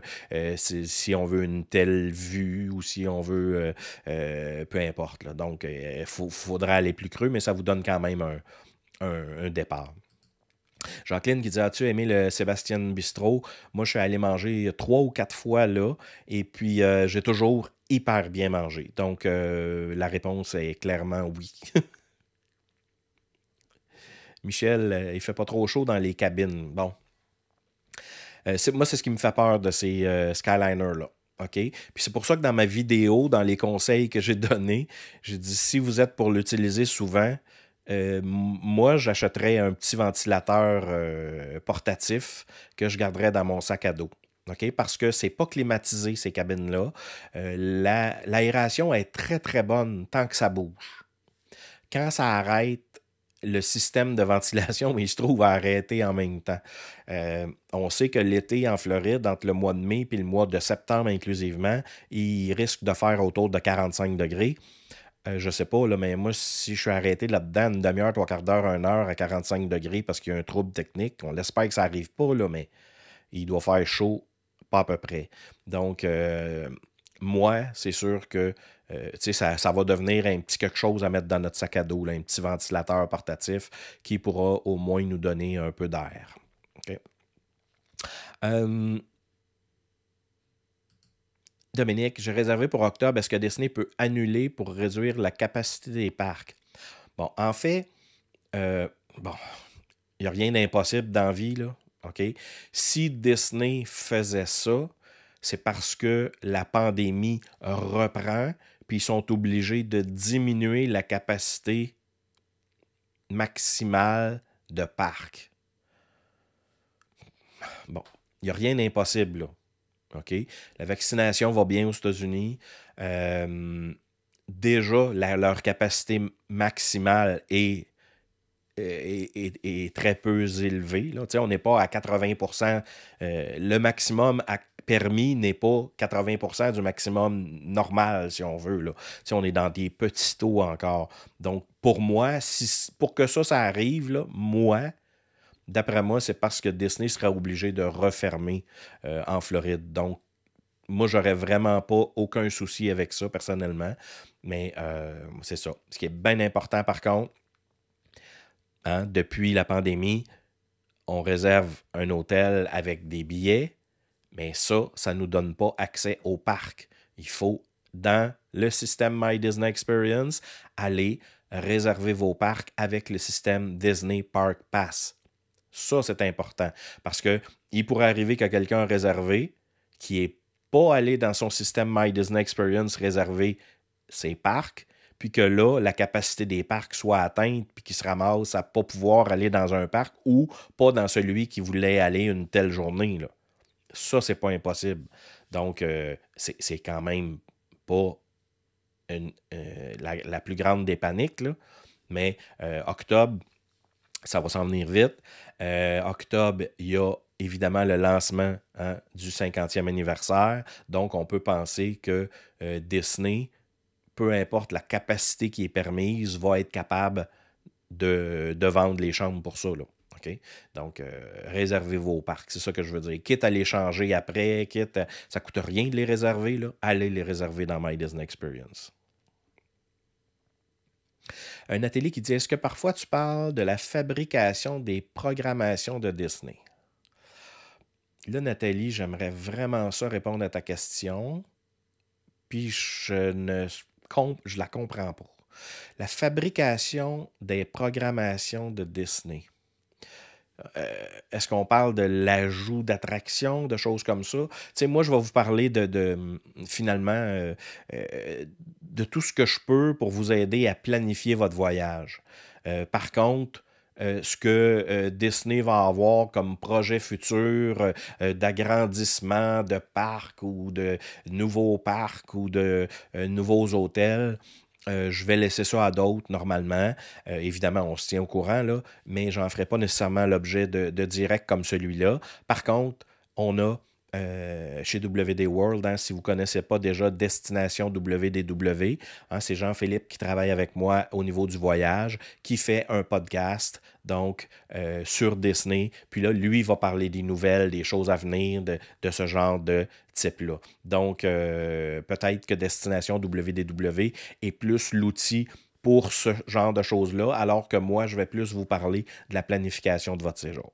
si on veut une telle vue ou si on veut peu importe. Là. Donc, il faudra aller plus creux, mais ça vous donne quand même un départ. Jacqueline qui dit: As-tu aimé le Sébastien Bistro? Moi, je suis allé manger 3 ou 4 fois là, et puis j'ai toujours hyper bien mangé. Donc, la réponse est clairement oui. Michel, il fait pas trop chaud dans les cabines. Bon. Moi, c'est ce qui me fait peur de ces Skyliners-là. OK? Puis c'est pour ça que dans ma vidéo, dans les conseils que j'ai donnés, j'ai dit si vous êtes pour l'utiliser souvent, moi, j'achèterais un petit ventilateur portatif que je garderais dans mon sac à dos. OK? Parce que c'est pas climatisé, ces cabines-là. L'aération est très, très bonne tant que ça bouge. Quand ça arrête, le système de ventilation, il se trouve à arrêter en même temps. On sait que l'été en Floride, entre le mois de mai et le mois de septembre inclusivement, il risque de faire autour de 45 degrés. Je sais pas, là, mais moi, si je suis arrêté là-dedans une demi-heure, 3/4 d'heure, 1 heure à 45 degrés parce qu'il y a un trouble technique, on l'espère que ça n'arrive pas, là, mais il doit faire chaud, pas à peu près. Donc, moi, c'est sûr que ça va devenir un petit quelque chose à mettre dans notre sac à dos, là, un petit ventilateur portatif qui pourra au moins nous donner un peu d'air. OK? Dominique, j'ai réservé pour octobre. Est-ce que Disney peut annuler pour réduire la capacité des parcs? Bon, en fait, bon, il n'y a rien d'impossible dans la vie, là. OK? Si Disney faisait ça, c'est parce que la pandémie reprend, puis ils sont obligés de diminuer la capacité maximale de parc. Bon, il n'y a rien d'impossible, là. OK? La vaccination va bien aux États-Unis. Déjà, leur capacité maximale est très peu élevée. Là. On n'est pas à 80%. Le maximum permis n'est pas 80% du maximum normal, si on veut. Là. On est dans des petits taux encore. Donc, pour moi, pour que ça arrive, là, d'après moi, c'est parce que Disney serait obligé de refermer en Floride. Donc, moi, j'aurais vraiment pas aucun souci avec ça, personnellement. Mais c'est ça. Ce qui est bien important, par contre, hein, depuis la pandémie, on réserve un hôtel avec des billets, mais ça ne nous donne pas accès au parc. Il faut, dans le système My Disney Experience, aller réserver vos parcs avec le système Disney Park Pass. Ça, c'est important. Parce qu'il pourrait arriver que quelqu'un a réservé qui n'est pas allé dans son système My Disney Experience réserver ses parcs, puis que là, la capacité des parcs soit atteinte, puis qu'il se ramasse à ne pas pouvoir aller dans un parc ou pas dans celui qui voulait aller une telle journée. Là. Ça, c'est pas impossible. Donc, c'est quand même pas la plus grande des paniques, là. Mais octobre, ça va s'en venir vite. Octobre, il y a évidemment le lancement du 50e anniversaire. Donc, on peut penser que Disney, peu importe la capacité qui est permise, va être capable de vendre les chambres pour ça. Là. Okay? Donc, réservez vos parcs. C'est ça que je veux dire. Quitte à les changer après, ça ne coûte rien de les réserver. Là. Allez les réserver dans My Disney Experience. Un atelier qui dit: est-ce que parfois tu parles de la fabrication des programmations de Disney? Là, Nathalie, j'aimerais vraiment ça répondre à ta question. puis je la comprends pas. La fabrication des programmations de Disney. Est-ce qu'on parle de l'ajout d'attractions, de choses comme ça? Tu sais, moi, je vais vous parler finalement, de tout ce que je peux pour vous aider à planifier votre voyage. Par contre, ce que Disney va avoir comme projet futur d'agrandissement de parcs ou de nouveaux parcs ou de nouveaux hôtels, je vais laisser ça à d'autres normalement. Évidemment, on se tient au courant, là, mais j'en ferai pas nécessairement l'objet de direct comme celui-là. Par contre, on a chez WD World, hein, si vous ne connaissez pas déjà Destination WDW, hein, c'est Jean-Philippe qui travaille avec moi au niveau du voyage, qui fait un podcast donc sur Disney. Puis là, lui va parler des nouvelles, des choses à venir de ce genre de type-là. Donc, peut-être que Destination WDW est plus l'outil pour ce genre de choses-là, alors que moi, je vais plus vous parler de la planification de votre séjour.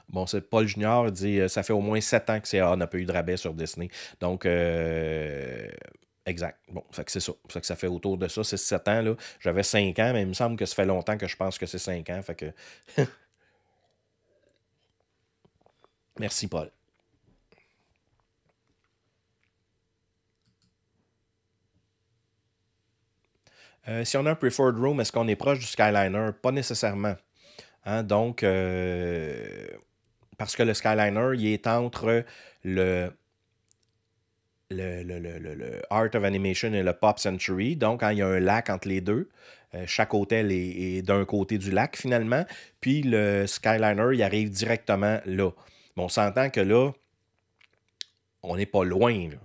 Bon, c'est Paul Junior, il dit ça fait au moins 7 ans que CA n'a pas eu de rabais sur Disney. Donc, exact. Bon, fait que c'est ça. Fait que ça fait autour de ça, 6-7 ans. Là. J'avais 5 ans, mais il me semble que ça fait longtemps que je pense que c'est 5 ans. Fait que. Merci, Paul. Si on a un preferred room, est-ce qu'on est proche du Skyliner? Pas nécessairement. Hein, donc, parce que le Skyliner, il est entre le, le Art of Animation et le Pop Century. Donc, il y a un lac entre les deux. Chaque hôtel est d'un côté du lac, finalement. Puis, le Skyliner, il arrive directement là. Mais on s'entend que là, on n'est pas loin. Là.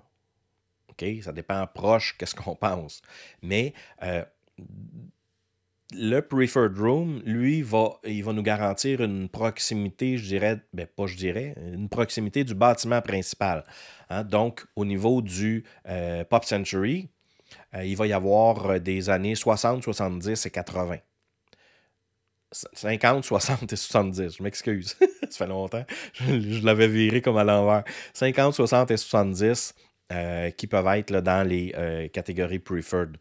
OK? Ça dépend proche, qu'est-ce qu'on pense. Mais le Preferred Room, lui, il va nous garantir une proximité, je dirais, ben pas je dirais, une proximité du bâtiment principal. Hein? Donc, au niveau du Pop Century, il va y avoir des années 60, 70 et 80. 50, 60 et 70, je m'excuse. Ça fait longtemps. Je l'avais viré comme à l'envers. 50, 60 et 70 qui peuvent être là, dans les catégories preferred.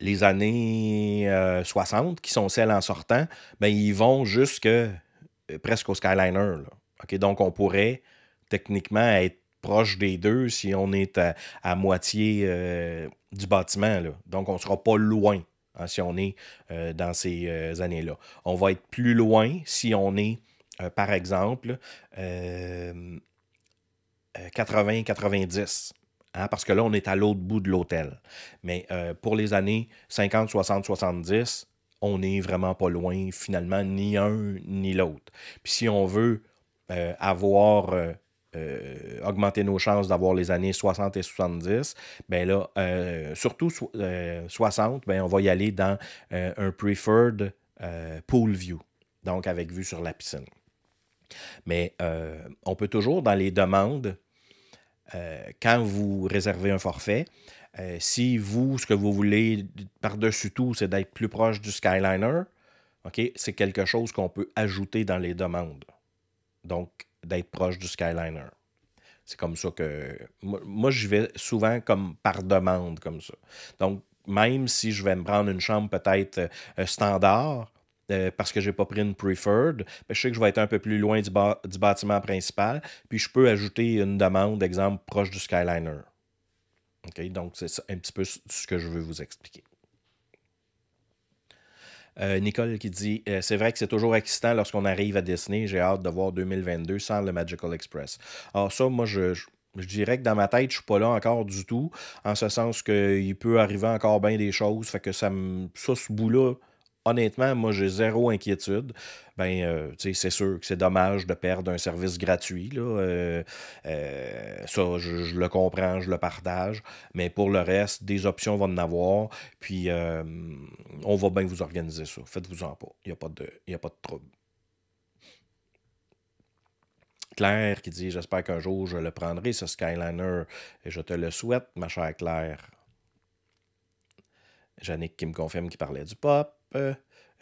Les années 60, qui sont celles en sortant, ben, ils vont jusque presque au Skyliner. Là. Okay? Donc, on pourrait techniquement être proche des deux si on est à moitié du bâtiment. Là. Donc, on ne sera pas loin hein, si on est dans ces années-là. On va être plus loin si on est, par exemple, 80-90. Hein, parce que là, on est à l'autre bout de l'hôtel. Mais pour les années 50, 60, 70, on n'est vraiment pas loin, finalement, ni un ni l'autre. Puis si on veut avoir augmenter nos chances d'avoir les années 60 et 70, ben là, surtout 60, ben on va y aller dans un preferred pool view, donc avec vue sur la piscine. Mais on peut toujours, dans les demandes, quand vous réservez un forfait, si vous, ce que vous voulez par-dessus tout, c'est d'être plus proche du Skyliner, OK, c'est quelque chose qu'on peut ajouter dans les demandes. Donc, d'être proche du Skyliner. C'est comme ça que... Moi, j'y vais souvent comme par demande, comme ça. Donc, même si je vais me prendre une chambre peut-être standard, parce que je n'ai pas pris une preferred, ben, je sais que je vais être un peu plus loin du bâtiment principal, puis je peux ajouter une demande, exemple, proche du Skyliner. OK? Donc, c'est un petit peu ce que je veux vous expliquer. Nicole qui dit c'est vrai que c'est toujours excitant lorsqu'on arrive à Disney. J'ai hâte de voir 2022 sans le Magical Express. Alors, ça, moi, je dirais que dans ma tête, je suis pas là encore du tout, en ce sens qu'il peut arriver encore bien des choses. Fait que ça, ce bout-là, honnêtement, moi, j'ai zéro inquiétude. Ben, tu sais, c'est sûr que c'est dommage de perdre un service gratuit. Là. Ça, je le comprends, je le partage. Mais pour le reste, des options vont en avoir. Puis, on va bien vous organiser ça. Faites-vous-en pas. Il n'y a pas de trouble. Claire qui dit j'espère qu'un jour je le prendrai, ce Skyliner, et je te le souhaite, ma chère Claire. Yannick qui me confirme qu'il parlait du pop.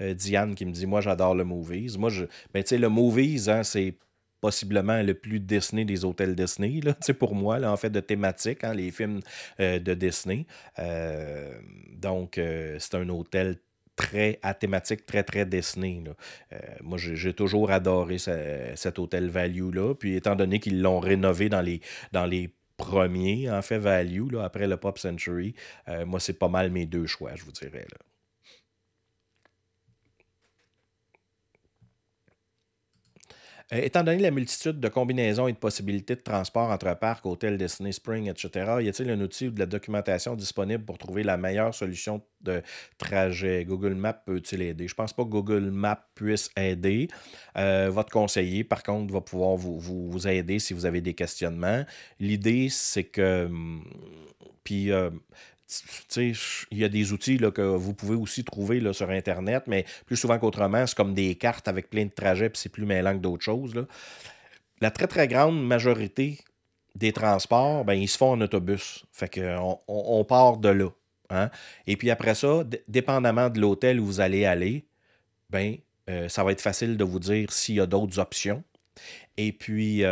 Diane qui me dit moi j'adore le Movies. Moi, ben, tu sais, le Movies, hein, c'est possiblement le plus Disney des hôtels Disney, là, tu sais, pour moi, là, en fait, de thématique, hein, les films de Disney. Euh, donc, c'est un hôtel très à thématique très, très Disney, là. Moi, j'ai toujours adoré cet hôtel Value-là. Puis, étant donné qu'ils l'ont rénové dans les premiers, en fait, Value, là, après le Pop Century, moi, c'est pas mal mes deux choix, je vous dirais, là. Étant donné la multitude de combinaisons et de possibilités de transport entre parcs, hôtels, Disney Spring, etc., y a-t-il un outil ou de la documentation disponible pour trouver la meilleure solution de trajet? Google Maps peut-il aider? Je pense pas que Google Maps puisse aider. Votre conseiller, par contre, va pouvoir vous aider si vous avez des questionnements. L'idée, c'est que... Puis, tu sais, il y a des outils là, que vous pouvez aussi trouver là, sur Internet, mais plus souvent qu'autrement, c'est comme des cartes avec plein de trajets, puis c'est plus mêlant que d'autres choses, là. La très, très grande majorité des transports, ben, ils se font en autobus. Fait qu'on part de là, hein. Et puis après ça, dépendamment de l'hôtel où vous allez aller, ben, ça va être facile de vous dire s'il y a d'autres options. Et puis,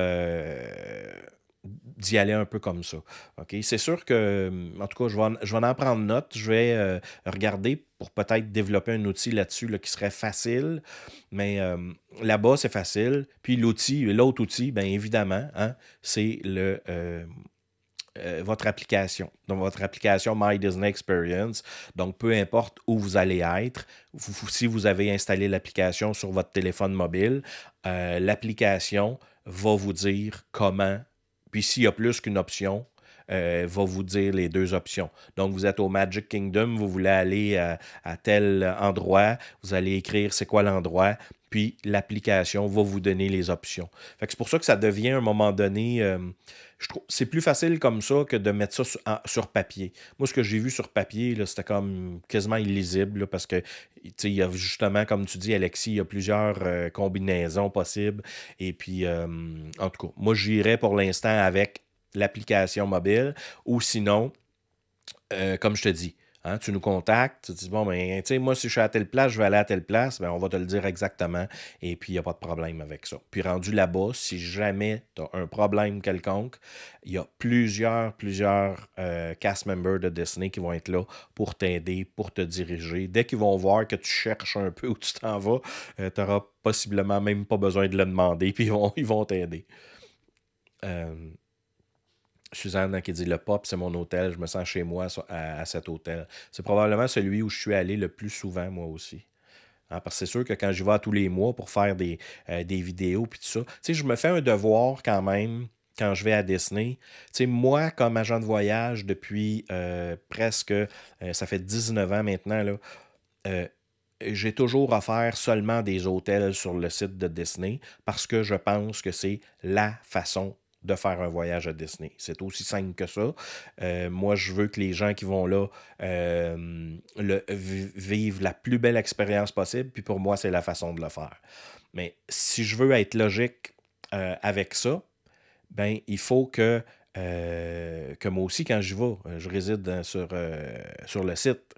d'y aller un peu comme ça. OK? C'est sûr que, en tout cas, je vais en prendre note. Je vais regarder pour peut-être développer un outil là-dessus là, qui serait facile. Mais là-bas, c'est facile. Puis l'autre outil, bien évidemment, hein, c'est votre application. Donc, votre application My Disney Experience. Donc, peu importe où vous allez être, si vous avez installé l'application sur votre téléphone mobile, l'application va vous dire comment, puis s'il y a plus qu'une option, va vous dire les deux options. Donc, vous êtes au Magic Kingdom, vous voulez aller à tel endroit, vous allez écrire c'est quoi l'endroit, puis l'application va vous donner les options. Fait que c'est pour ça que ça devient à un moment donné, je trouve, c'est plus facile comme ça que de mettre ça sur papier. Moi, ce que j'ai vu sur papier, là, c'était comme quasiment illisible là, parce que, tu sais, il y a justement, comme tu dis, Alexis, il y a plusieurs combinaisons possibles. Et puis, en tout cas, moi, j'irais pour l'instant avec l'application mobile ou sinon, comme je te dis, hein, tu nous contactes, tu te dis, bon, ben, tu sais, moi, si je suis à telle place, je vais aller à telle place, ben, on va te le dire exactement, et puis il n'y a pas de problème avec ça. Puis rendu là-bas, si jamais tu as un problème quelconque, il y a plusieurs cast members de Disney qui vont être là pour t'aider, pour te diriger. Dès qu'ils vont voir que tu cherches un peu où tu t'en vas, tu n'auras possiblement même pas besoin de le demander, puis ils vont t'aider. Euh, Suzanne qui dit le pop, c'est mon hôtel, je me sens chez moi à cet hôtel. C'est probablement celui où je suis allé le plus souvent, moi aussi. Hein, parce que c'est sûr que quand j'y vais à tous les mois pour faire des vidéos puis tout ça, tu sais, je me fais un devoir quand même quand je vais à Disney. Tu sais, moi, comme agent de voyage depuis presque, ça fait 19 ans maintenant, là, euh, j'ai toujours offert seulement des hôtels sur le site de Disney parce que je pense que c'est la façon de faire un voyage à Disney. C'est aussi simple que ça. Moi, je veux que les gens qui vont là vivent la plus belle expérience possible, puis pour moi, c'est la façon de le faire. Mais si je veux être logique avec ça, ben il faut que moi aussi, quand je vais, je réside sur le site.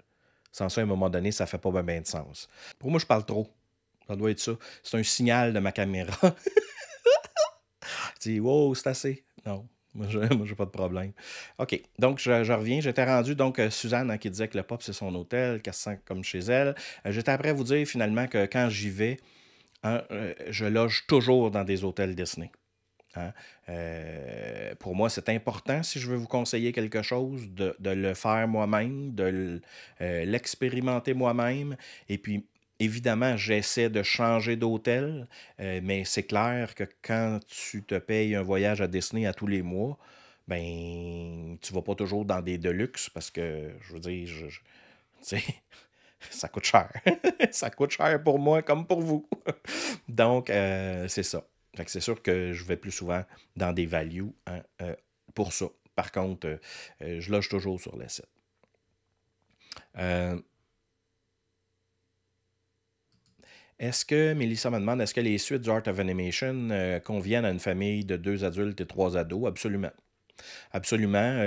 Sans ça, à un moment donné, ça fait pas bien de sens. Pour moi, je parle trop. Ça doit être ça. C'est un signal de ma caméra. Tu dis, wow, c'est assez. Non, moi, j'ai pas de problème. OK, donc je reviens. J'étais rendu, donc, Suzanne hein, qui disait que le pop, c'est son hôtel, qu'elle se sent comme chez elle. J'étais après à vous dire finalement que quand j'y vais, hein, je loge toujours dans des hôtels Disney. Hein. Pour moi, c'est important, si je veux vous conseiller quelque chose, de le faire moi-même, l'expérimenter moi-même. Et puis, évidemment, j'essaie de changer d'hôtel, mais c'est clair que quand tu te payes un voyage à Disney à tous les mois, ben, tu vas pas toujours dans des deluxe parce que, je veux dire, tu sais, ça coûte cher. Ça coûte cher pour moi comme pour vous. Donc, c'est ça. Fait que c'est sûr que je vais plus souvent dans des values hein, pour ça. Par contre, je loge toujours sur le site. Euh, Est-ce que, Mélissa me demande, est-ce que les suites du Art of Animation conviennent à une famille de 2 adultes et 3 ados? Absolument. Absolument.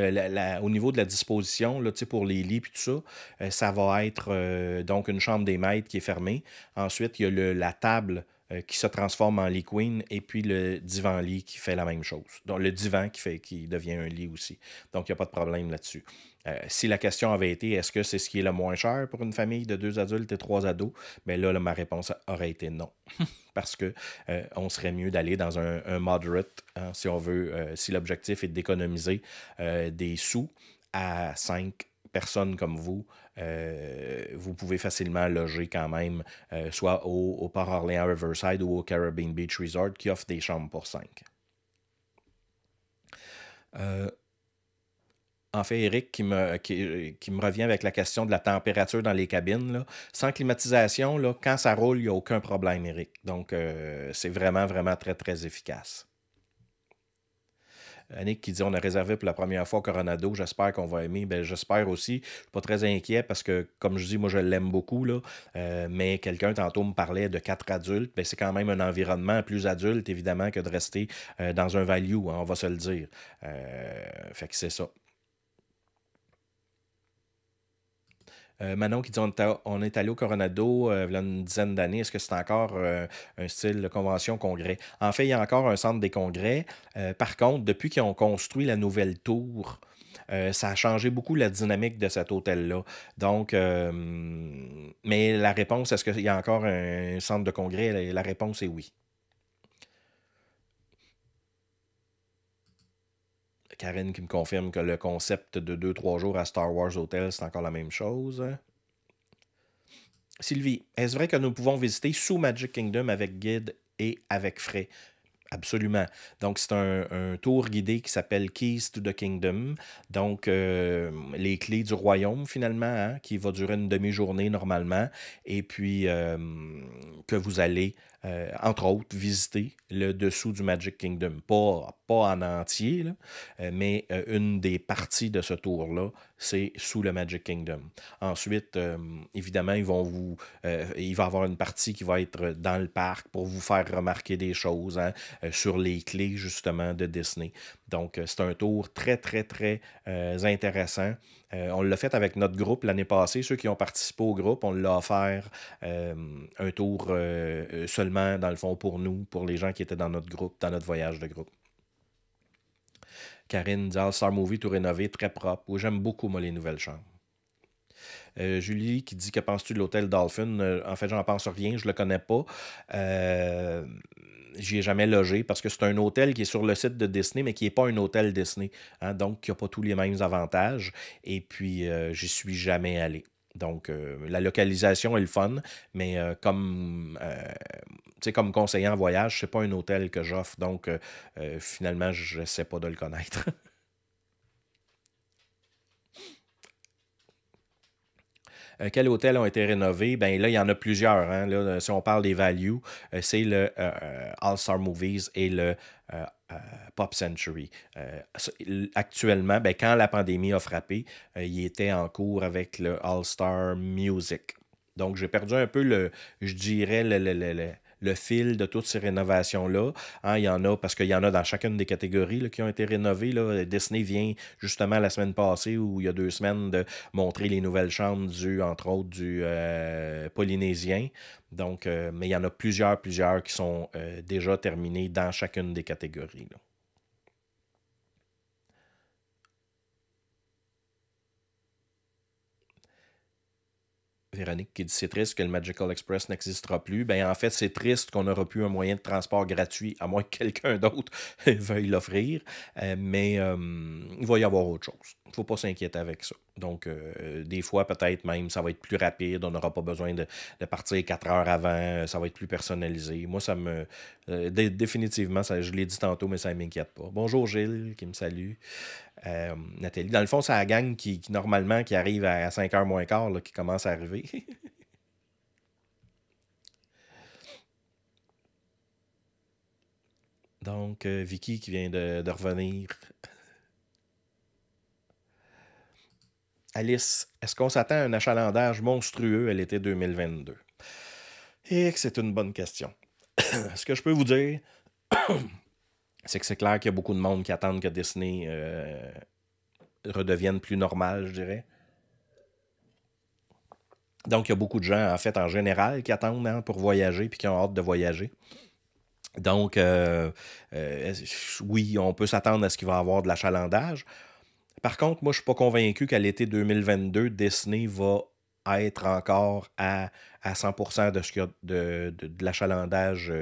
Au niveau de la disposition, là, tu sais, pour les lits et tout ça, ça va être donc une chambre des maîtres qui est fermée. Ensuite, il y a la table qui se transforme en lit queen, et puis le divan-lit qui fait la même chose. Donc, le divan qui devient un lit aussi. Donc, il n'y a pas de problème là-dessus. Si la question avait été est-ce que c'est ce qui est le moins cher pour une famille de 2 adultes et 3 ados, bien là, ma réponse aurait été non. Parce que on serait mieux d'aller dans un moderate, hein, si on veut, si l'objectif est d'économiser des sous à 5 personnes comme vous pouvez facilement loger quand même, soit au Port-Orléans Riverside ou au Caribbean Beach Resort qui offre des chambres pour 5. En fait, Eric qui me revient avec la question de la température dans les cabines. Là. Sans climatisation, là, quand ça roule, il n'y a aucun problème, Eric. Donc, c'est vraiment, vraiment très, très efficace. Annick qui dit on a réservé pour la première fois au Coronado, j'espère qu'on va aimer. Ben, j'espère aussi. Je ne suis pas très inquiet parce que, comme je dis, moi je l'aime beaucoup. Là, mais quelqu'un tantôt me parlait de 4 adultes. Ben, c'est quand même un environnement plus adulte, évidemment, que de rester dans un value, hein, on va se le dire. Fait que c'est ça. Manon qui dit on est allé au Coronado il y a une dizaine d'années. Est-ce que c'est encore un style de convention-congrès? En fait, il y a encore un centre des congrès. Par contre, depuis qu'ils ont construit la nouvelle tour, ça a changé beaucoup la dynamique de cet hôtel-là. Donc, mais la réponse, est-ce qu'il y a encore un centre de congrès? La réponse est oui. Karine qui me confirme que le concept de 2-3 jours à Star Wars Hotel, c'est encore la même chose. Sylvie, est-ce vrai que nous pouvons visiter sous Magic Kingdom avec guide et avec frais? Absolument. Donc, c'est un tour guidé qui s'appelle Keys to the Kingdom. Donc, les clés du royaume, finalement, hein, qui va durer une demi-journée normalement. Et puis, que vous allez, entre autres, visiter le dessous du Magic Kingdom. Pas en entier, là, mais une des parties de ce tour-là, c'est sous le Magic Kingdom. Ensuite, évidemment, il va y avoir une partie qui va être dans le parc pour vous faire remarquer des choses, hein, sur les clés, justement, de Disney. Donc, c'est un tour très, très, très intéressant. On l'a fait avec notre groupe l'année passée. Ceux qui ont participé au groupe, on l'a offert un tour seulement, dans le fond, pour nous, pour les gens qui étaient dans notre groupe, dans notre voyage de groupe. Karine dit All-Star Movie, tout rénové, très propre. Oui, j'aime beaucoup, moi, les nouvelles chambres. Julie qui dit que penses-tu de l'hôtel Dolphin? En fait, j'en pense rien, je le connais pas. J'y ai jamais logé parce que c'est un hôtel qui est sur le site de Disney, mais qui n'est pas un hôtel Disney. Hein, donc, qui n'a pas tous les mêmes avantages. Et puis, j'y suis jamais allé. Donc, la localisation est le fun, mais comme conseiller en voyage, c'est pas un hôtel que j'offre. Donc, finalement, je ne sais pas de le connaître. Quels hôtels ont été rénovés? Ben là, il y en a plusieurs. Hein. Là, si on parle des values, c'est le All-Star Movies et le euh, Pop Century. Actuellement, ben, quand la pandémie a frappé, il était en cours avec le All-Star Music. Donc, j'ai perdu un peu je dirais, le fil de toutes ces rénovations-là. Hein, il y en a, parce qu'il y en a dans chacune des catégories là, qui ont été rénovées. Là. Disney vient justement la semaine passée ou il y a 2 semaines de montrer les nouvelles chambres entre autres, du Polynésien. Donc, mais il y en a plusieurs qui sont déjà terminés dans chacune des catégories. Là. Véronique qui dit c'est triste que le Magical Express n'existera plus. Ben, en fait, c'est triste qu'on n'aura plus un moyen de transport gratuit, à moins que quelqu'un d'autre veuille l'offrir. Mais il va y avoir autre chose. Il ne faut pas s'inquiéter avec ça. Donc, des fois, peut-être même, ça va être plus rapide. On n'aura pas besoin de partir 4 heures avant. Ça va être plus personnalisé. Moi, ça me. Définitivement, je l'ai dit tantôt, mais ça ne m'inquiète pas. Bonjour Gilles, qui me salue. Nathalie. Dans le fond, c'est la gang normalement, qui arrive à 5h moins quart, là, qui commence à arriver. Donc, Vicky qui vient de revenir. Alice, est-ce qu'on s'attend à un achalandage monstrueux à l'été 2022? Et que c'est une bonne question. Ce que je peux vous dire, c'est que c'est clair qu'il y a beaucoup de monde qui attendent que Disney redevienne plus normal, je dirais. Donc, il y a beaucoup de gens, en fait, en général, qui attendent hein, pour voyager puis qui ont hâte de voyager. Donc, euh, oui, on peut s'attendre à ce qu'il va y avoir de l'achalandage. Par contre, moi, je ne suis pas convaincu qu'à l'été 2022, Disney va être encore à 100% de ce qu'il y a de l'achalandage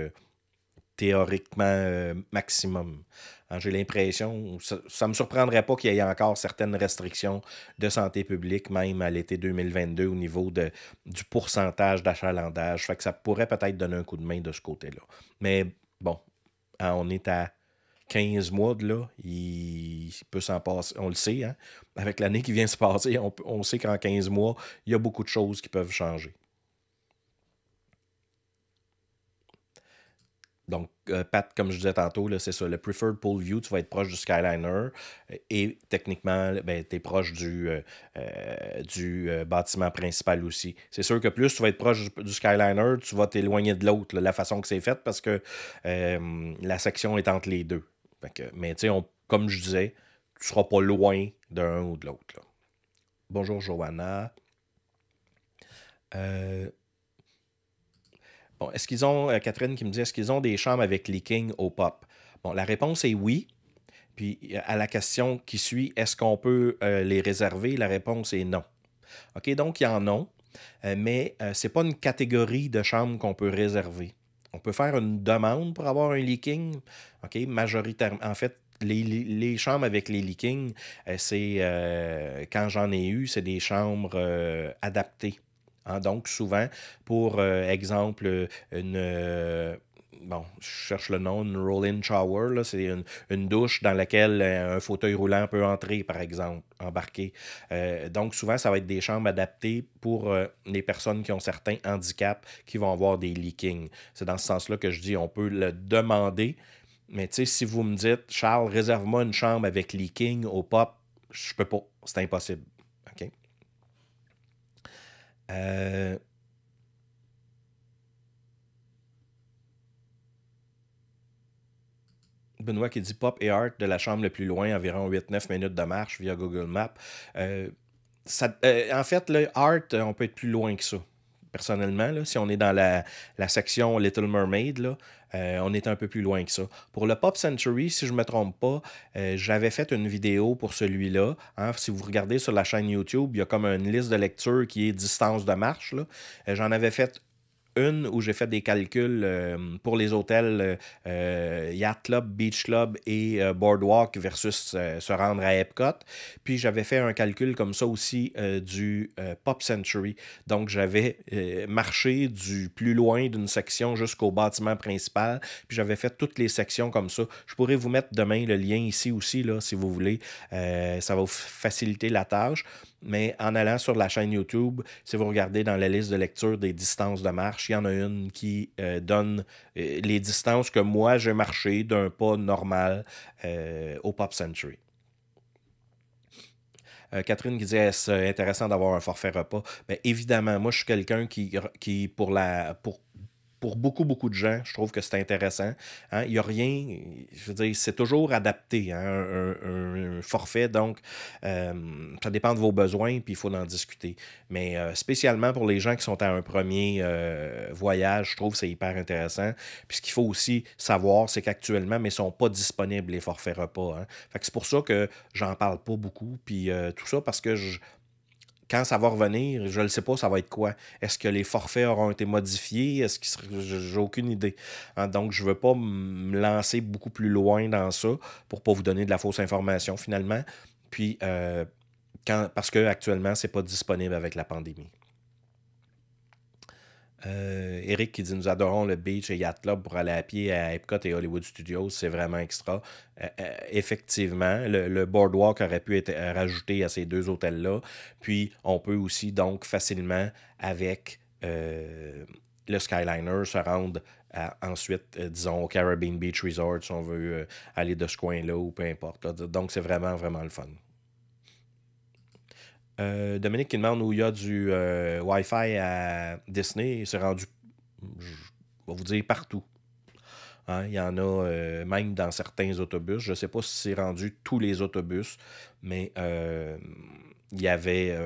théoriquement maximum. Hein, j'ai l'impression, ça ne me surprendrait pas qu'il y ait encore certaines restrictions de santé publique, même à l'été 2022, au niveau du pourcentage d'achalandage. Fait que ça pourrait peut-être donner un coup de main de ce côté-là. Mais bon, hein, on est à 15 mois de là, il peut s'en passer, on le sait, hein? Avec l'année qui vient de se passer, on sait qu'en 15 mois, il y a beaucoup de choses qui peuvent changer. Donc, Pat, comme je disais tantôt, là, c'est ça. Le Preferred Pool View, tu vas être proche du Skyliner et techniquement, ben, tu es proche du bâtiment principal aussi. C'est sûr que plus tu vas être proche du Skyliner, tu vas t'éloigner de l'autre, là, la façon que c'est fait, parce que la section est entre les deux. Mais tu sais, comme je disais, tu seras pas loin d'un ou de l'autre. Là. Bonjour, Johanna. Euh, Bon, est-ce qu'ils ont, Catherine qui me dit, est-ce qu'ils ont des chambres avec leaking au pop? Bon, la réponse est oui. Puis à la question qui suit, est-ce qu'on peut les réserver? La réponse est non. OK, donc il y en a, mais ce n'est pas une catégorie de chambres qu'on peut réserver. On peut faire une demande pour avoir un leaking. OK, majoritairement. En fait, les chambres avec les leakings, quand j'en ai eu, c'est des chambres adaptées. Hein, donc, souvent, pour exemple, bon, je cherche le nom, une roll-in shower, là, c'est une douche dans laquelle un fauteuil roulant peut entrer, par exemple, embarquer. Donc, souvent, ça va être des chambres adaptées pour les personnes qui ont certains handicaps qui vont avoir des leakings. C'est dans ce sens-là que je dis, on peut le demander, mais tu sais, si vous me dites, Charles, réserve-moi une chambre avec leaking au pop, je peux pas, c'est impossible. OK? Euh, Benoît qui dit Pop et Art de la chambre le plus loin, environ 8-9 minutes de marche via Google Maps. Euh, en fait, le Art, on peut être plus loin que ça. Personnellement, là, si on est dans la section Little Mermaid, là, on est un peu plus loin que ça. Pour le Pop Century, si je ne me trompe pas, j'avais fait une vidéo pour celui-là. Hein. Si vous regardez sur la chaîne YouTube, il y a comme une liste de lecture qui est distance de marche. Là. J'en avais fait une où j'ai fait des calculs pour les hôtels Yacht Club, Beach Club et Boardwalk versus se rendre à Epcot. Puis j'avais fait un calcul comme ça aussi du Pop Century. Donc j'avais marché du plus loin d'une section jusqu'au bâtiment principal. Puis j'avais fait toutes les sections comme ça. Je pourrais vous mettre demain le lien ici aussi, là, si vous voulez. Ça va vous faciliter la tâche. Mais en allant sur la chaîne YouTube, si vous regardez dans la liste de lecture des distances de marche, il y en a une qui donne les distances que moi j'ai marché d'un pas normal au Pop Century. Catherine qui dit est-ce intéressant d'avoir un forfait repas? Bien, évidemment, moi je suis quelqu'un qui pour beaucoup, beaucoup de gens, je trouve que c'est intéressant. Hein. Il n'y a rien, je veux dire, c'est toujours adapté, hein, un forfait. Donc, ça dépend de vos besoins, puis il faut en discuter. Mais spécialement pour les gens qui sont à un premier voyage, je trouve que c'est hyper intéressant. Puis ce qu'il faut aussi savoir, c'est qu'actuellement, mais ils ne sont pas disponibles, les forfaits repas. Hein. Fait que c'est pour ça que j'en parle pas beaucoup, puis tout ça, parce que quand ça va revenir, je ne sais pas, ça va être quoi. Est-ce que les forfaits auront été modifiés? Est-ce qu'ils seraient... J'ai aucune idée. Hein, donc, je ne veux pas me lancer beaucoup plus loin dans ça pour ne pas vous donner de la fausse information finalement. Puis, parce qu'actuellement, ce n'est pas disponible avec la pandémie. Eric qui dit nous adorons le beach et Yacht Club pour aller à pied à Epcot et Hollywood Studios, c'est vraiment extra. Effectivement, le boardwalk aurait pu être rajouté à ces deux hôtels-là. Puis on peut aussi donc facilement avec le Skyliner se rendre ensuite, disons, au Caribbean Beach Resort si on veut aller de ce coin-là ou peu importe. Là. Donc c'est vraiment, vraiment le fun. Dominique qui demande où il y a du Wi-Fi à Disney. C'est rendu, je vais vous dire, partout. Hein, il y en a même dans certains autobus. Je ne sais pas si c'est rendu tous les autobus, mais il y avait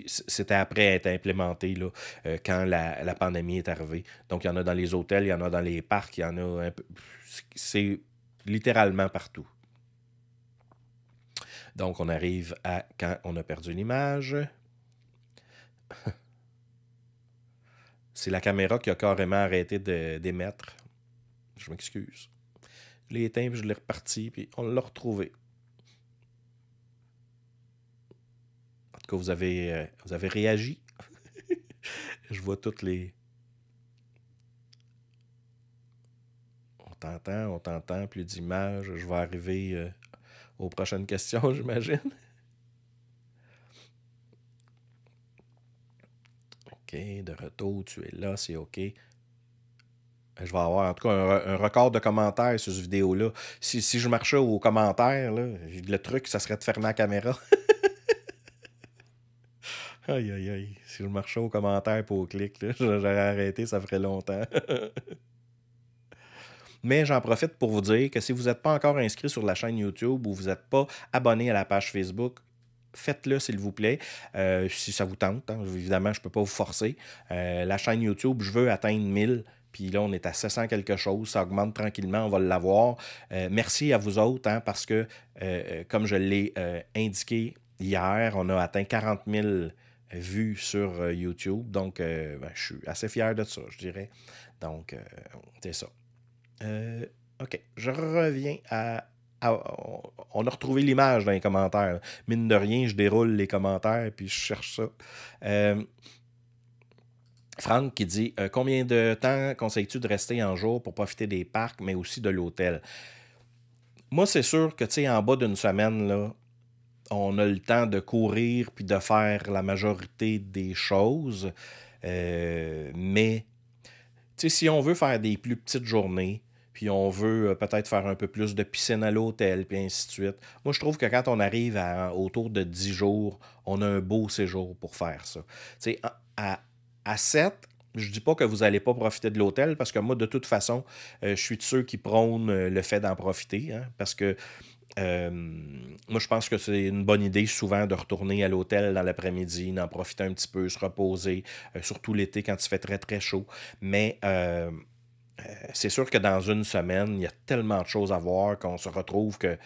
c'était après être implémenté là, quand la pandémie est arrivée. Donc, il y en a dans les hôtels, il y en a dans les parcs, il y en a un peu. C'est littéralement partout. Donc, on arrive à quand on a perdu l'image. C'est la caméra qui a carrément arrêté d'émettre. Je m'excuse. Je l'ai éteint, puis je l'ai reparti, puis on l'a retrouvé. En tout cas, vous avez réagi. Je vois toutes les... on t'entend, plus d'images. Je vais arriver aux prochaines questions, j'imagine. OK, de retour, tu es là, c'est OK. Je vais avoir en tout cas un record de commentaires sur cette vidéo-là. Si je marchais aux commentaires, là, le truc, ça serait de fermer la caméra. Aïe, aïe, aïe. Si je marchais aux commentaires pour au clic, là, j'aurais arrêté, ça ferait longtemps. Mais j'en profite pour vous dire que si vous n'êtes pas encore inscrit sur la chaîne YouTube ou vous n'êtes pas abonné à la page Facebook, faites-le, s'il vous plaît, si ça vous tente. Hein. Évidemment, je ne peux pas vous forcer. La chaîne YouTube, je veux atteindre 1000. Puis là, on est à 700 quelque chose. Ça augmente tranquillement, on va l'avoir. Merci à vous autres, hein, parce que, comme je l'ai indiqué hier, on a atteint 40 000 vues sur YouTube. Donc, je suis assez fier de ça, je dirais. Donc, c'est ça. OK. Je reviens on a retrouvé l'image dans les commentaires. Mine de rien, je déroule les commentaires puis je cherche ça. Franck qui dit combien de temps conseilles-tu de rester en jour pour profiter des parcs, mais aussi de l'hôtel? Moi, c'est sûr que, tu sais, en bas d'une semaine, là, on a le temps de courir puis de faire la majorité des choses. Mais, tu sais, si on veut faire des plus petites journées, puis on veut peut-être faire un peu plus de piscine à l'hôtel, puis ainsi de suite. Moi, je trouve que quand on arrive autour de 10 jours, on a un beau séjour pour faire ça. Tu sais, à 7, je dis pas que vous n'allez pas profiter de l'hôtel, parce que moi, de toute façon, je suis de ceux qui prônent le fait d'en profiter, hein, parce que moi, je pense que c'est une bonne idée souvent de retourner à l'hôtel dans l'après-midi, d'en profiter un petit peu, se reposer, surtout l'été quand il fait très, très chaud. Mais c'est sûr que dans une semaine, il y a tellement de choses à voir qu'on se retrouve que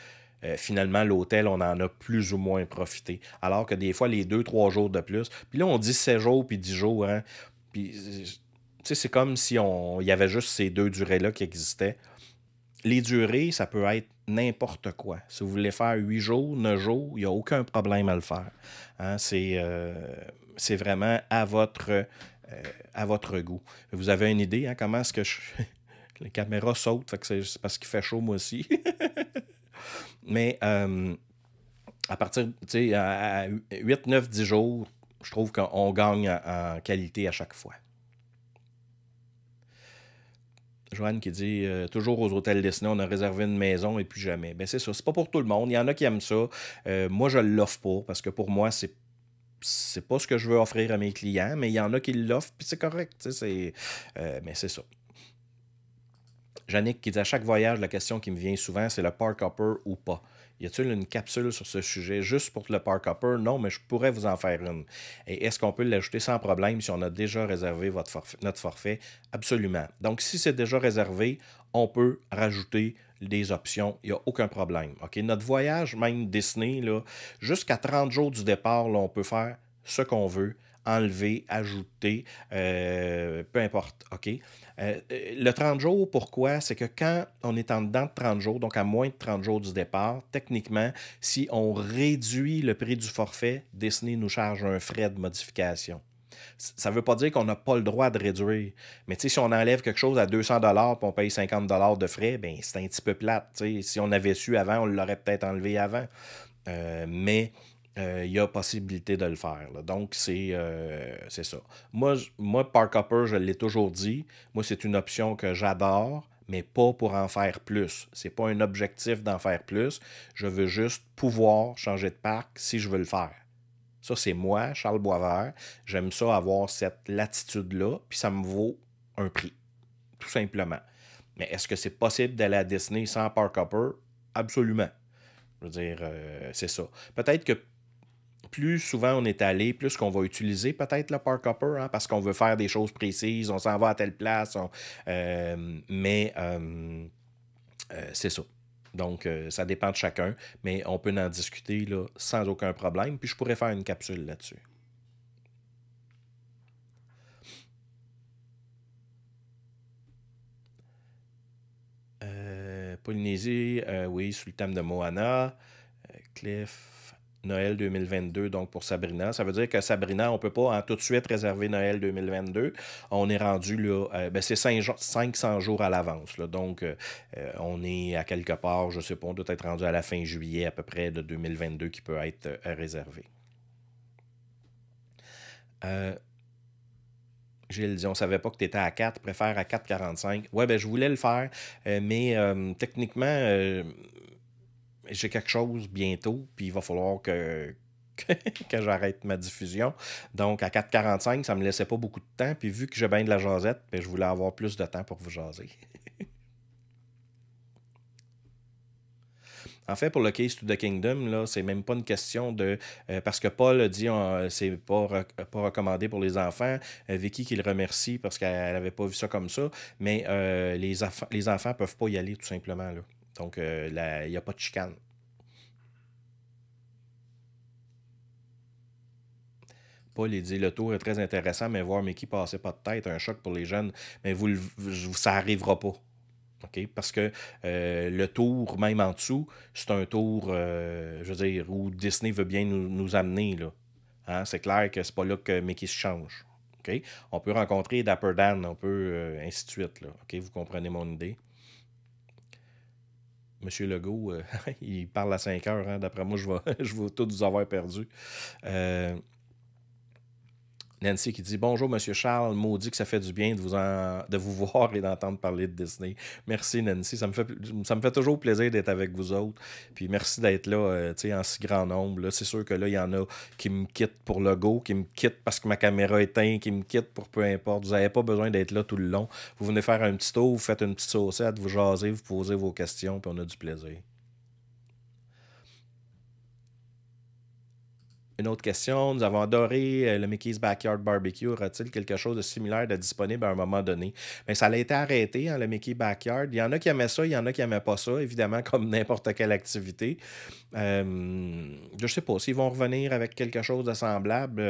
finalement, l'hôtel, on en a plus ou moins profité. Alors que des fois, les 2, 3 jours de plus. Puis là, on dit 7 jours puis 10 jours. Hein? Puis, tu sais, c'est comme si il y avait juste ces deux durées-là qui existaient. Les durées, ça peut être n'importe quoi. Si vous voulez faire 8 jours, 9 jours, il n'y a aucun problème à le faire. Hein? C'est vraiment à votre goût. Vous avez une idée, hein, comment est-ce que les caméras sautent, fait que c'est parce qu'il fait chaud moi aussi. Mais à partir, tu sais, à 8, 9, 10 jours, je trouve qu'on gagne en qualité à chaque fois. Joanne qui dit toujours aux hôtels Disney, on a réservé une maison et puis jamais. Ben c'est ça, c'est pas pour tout le monde. Il y en a qui aiment ça. Moi, je l'offre pas parce que pour moi, c'est pas ce que je veux offrir à mes clients, mais il y en a qui l'offrent, puis c'est correct. Mais c'est ça. Yannick qui dit à chaque voyage, la question qui me vient souvent, c'est le Park Hopper ou pas. Y a-t-il une capsule sur ce sujet juste pour le Park Hopper? Non, mais je pourrais vous en faire une. Et est-ce qu'on peut l'ajouter sans problème si on a déjà réservé notre forfait? Absolument. Donc, si c'est déjà réservé, on peut rajouter des options. Il n'y a aucun problème. OK? Notre voyage, même Disney, jusqu'à 30 jours du départ, là, on peut faire ce qu'on veut, enlever, ajouter, peu importe. OK? Le 30 jours, pourquoi? C'est que quand on est en dedans de 30 jours, donc à moins de 30 jours du départ, techniquement, si on réduit le prix du forfait, Disney nous charge un frais de modification. Ça ne veut pas dire qu'on n'a pas le droit de réduire. Mais si on enlève quelque chose à 200 et on paye 50 de frais, ben c'est un petit peu plate. T'sais. Si on avait su avant, on l'aurait peut-être enlevé avant. Mais il y a possibilité de le faire. Là. Donc, c'est ça. Moi, Park Hopper, je l'ai toujours dit. Moi, c'est une option que j'adore, mais pas pour en faire plus. C'est pas un objectif d'en faire plus. Je veux juste pouvoir changer de parc si je veux le faire. Ça, c'est moi, Charles Boisvert. J'aime ça avoir cette latitude-là, puis ça me vaut un prix, tout simplement. Mais est-ce que c'est possible d'aller à Disney sans Park Hopper? Absolument. Je veux dire, c'est ça. Peut-être que plus souvent on est allé, plus qu'on va utiliser peut-être le Park Hopper, hein, parce qu'on veut faire des choses précises, on s'en va à telle place, c'est ça. Donc, ça dépend de chacun, mais on peut en discuter là, sans aucun problème. Puis je pourrais faire une capsule là-dessus. Polynésie, oui, sous le thème de Moana. Cliff, Noël 2022, donc pour Sabrina. Ça veut dire que Sabrina, on ne peut pas tout de suite réserver Noël 2022. On est rendu là, c'est 500 jours à l'avance. Là. Donc, on est à quelque part, je ne sais pas, on doit être rendu à la fin juillet à peu près de 2022 qui peut être réservé. Gilles dit, on ne savait pas que tu étais à 4, préfère à 4,45. Ouais, ben je voulais le faire, mais techniquement, j'ai quelque chose bientôt, puis il va falloir que j'arrête ma diffusion. Donc, à 4,45, ça ne me laissait pas beaucoup de temps. Puis, vu que j'ai bien de la jasette, ben, je voulais avoir plus de temps pour vous jaser. En fait, pour le Case to the Kingdom, là, c'est même pas une question de. Parce que Paul a dit c'est pas recommandé pour les enfants. Vicky qui le remercie parce qu'elle n'avait pas vu ça comme ça. Mais les enfants ne peuvent pas y aller tout simplement. Là. Donc, il n'y a pas de chicane. Paul, il dit le tour est très intéressant, mais voir Mickey passer pas de tête, un choc pour les jeunes, mais ça n'arrivera pas. OK? Parce que le tour, même en dessous, c'est un tour, je veux dire, où Disney veut bien nous amener. Là. Hein? C'est clair que c'est pas là que Mickey se change. OK? On peut rencontrer Dapper Dan, on peut ainsi de suite. Là. OK? Vous comprenez mon idée? Monsieur Legault, il parle à 5 heures. Hein? D'après moi, je vais tous vous avoir perdu. Nancy qui dit bonjour, Monsieur Charles. Maudit que ça fait du bien de vous voir et d'entendre parler de Disney. Merci, Nancy. Ça me fait toujours plaisir d'être avec vous autres. Puis merci d'être là en si grand nombre. Là, c'est sûr que là, il y en a qui me quittent pour le go, qui me quittent parce que ma caméra est éteinte, qui me quittent pour peu importe. Vous n'avez pas besoin d'être là tout le long. Vous venez faire un petit tour, vous faites une petite saucette, vous jasez, vous posez vos questions, puis on a du plaisir. Une autre question, nous avons adoré le Mickey's Backyard Barbecue. Aura-t-il quelque chose de similaire de disponible à un moment donné? Bien, ça a été arrêté, hein, le Mickey Backyard. Il y en a qui aimaient ça, il y en a qui n'aimaient pas ça, évidemment, comme n'importe quelle activité. Je ne sais pas s'ils vont revenir avec quelque chose de semblable.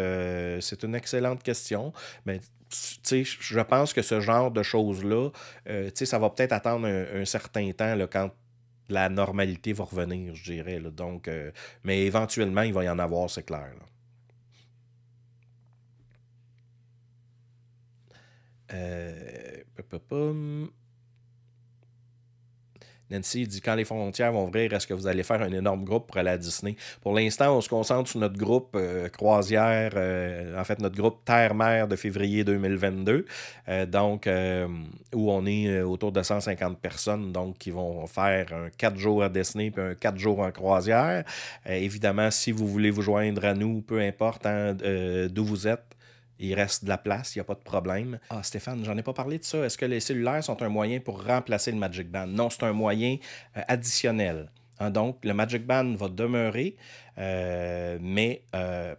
C'est une excellente question. Mais je pense que ce genre de choses-là, ça va peut-être attendre un certain temps là, quand la normalité va revenir, je dirais. Là. Donc, mais éventuellement, il va y en avoir, c'est clair. Là. Pum. Nancy dit quand les frontières vont ouvrir, est-ce que vous allez faire un énorme groupe pour aller à Disney? Pour l'instant, on se concentre sur notre groupe croisière, en fait, notre groupe Terre-Mer de février 2022, où on est autour de 150 personnes, donc qui vont faire un 4 jours à Disney puis un 4 jours en croisière. Évidemment, si vous voulez vous joindre à nous, peu importe hein, d'où vous êtes, il reste de la place, il n'y a pas de problème. Ah, Stéphane, j'en ai pas parlé de ça. Est-ce que les cellulaires sont un moyen pour remplacer le Magic Band? Non, c'est un moyen additionnel. Hein, donc, le Magic Band va demeurer, mais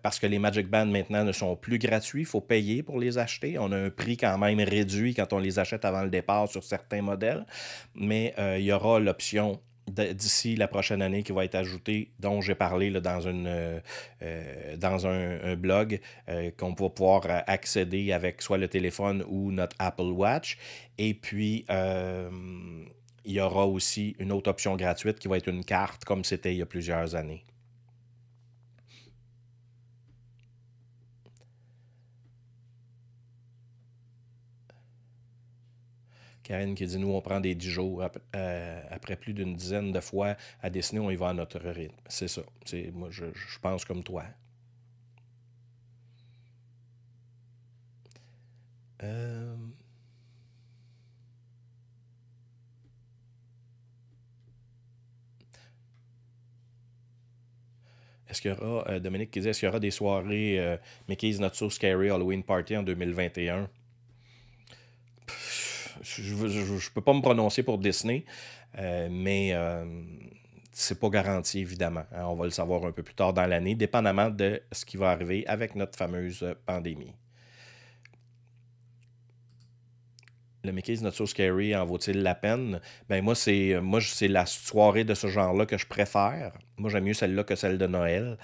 parce que les Magic Bands maintenant ne sont plus gratuits, il faut payer pour les acheter. On a un prix quand même réduit quand on les achète avant le départ sur certains modèles, mais il y aura l'option d'ici la prochaine année qui va être ajoutée, dont j'ai parlé là, dans un blog, qu'on va pouvoir accéder avec soit le téléphone ou notre Apple Watch. Et puis, il y aura aussi une autre option gratuite qui va être une carte, comme c'était il y a plusieurs années. Karine qui dit nous, on prend des 10 jours. Après plus d'une dizaine de fois à Disney, on y va à notre rythme. C'est ça. Moi, je pense comme toi. Est-ce qu'il y aura, Dominique qui dit, est-ce qu'il y aura des soirées Mickey's Not So Scary Halloween Party en 2021? Je ne peux pas me prononcer pour Disney, mais c'est pas garanti, évidemment, hein. On va le savoir un peu plus tard dans l'année, dépendamment de ce qui va arriver avec notre fameuse pandémie. Le Mickey is Not So Scary en vaut-il la peine? Ben c'est la soirée de ce genre-là que je préfère. Moi, j'aime mieux celle-là que celle de Noël.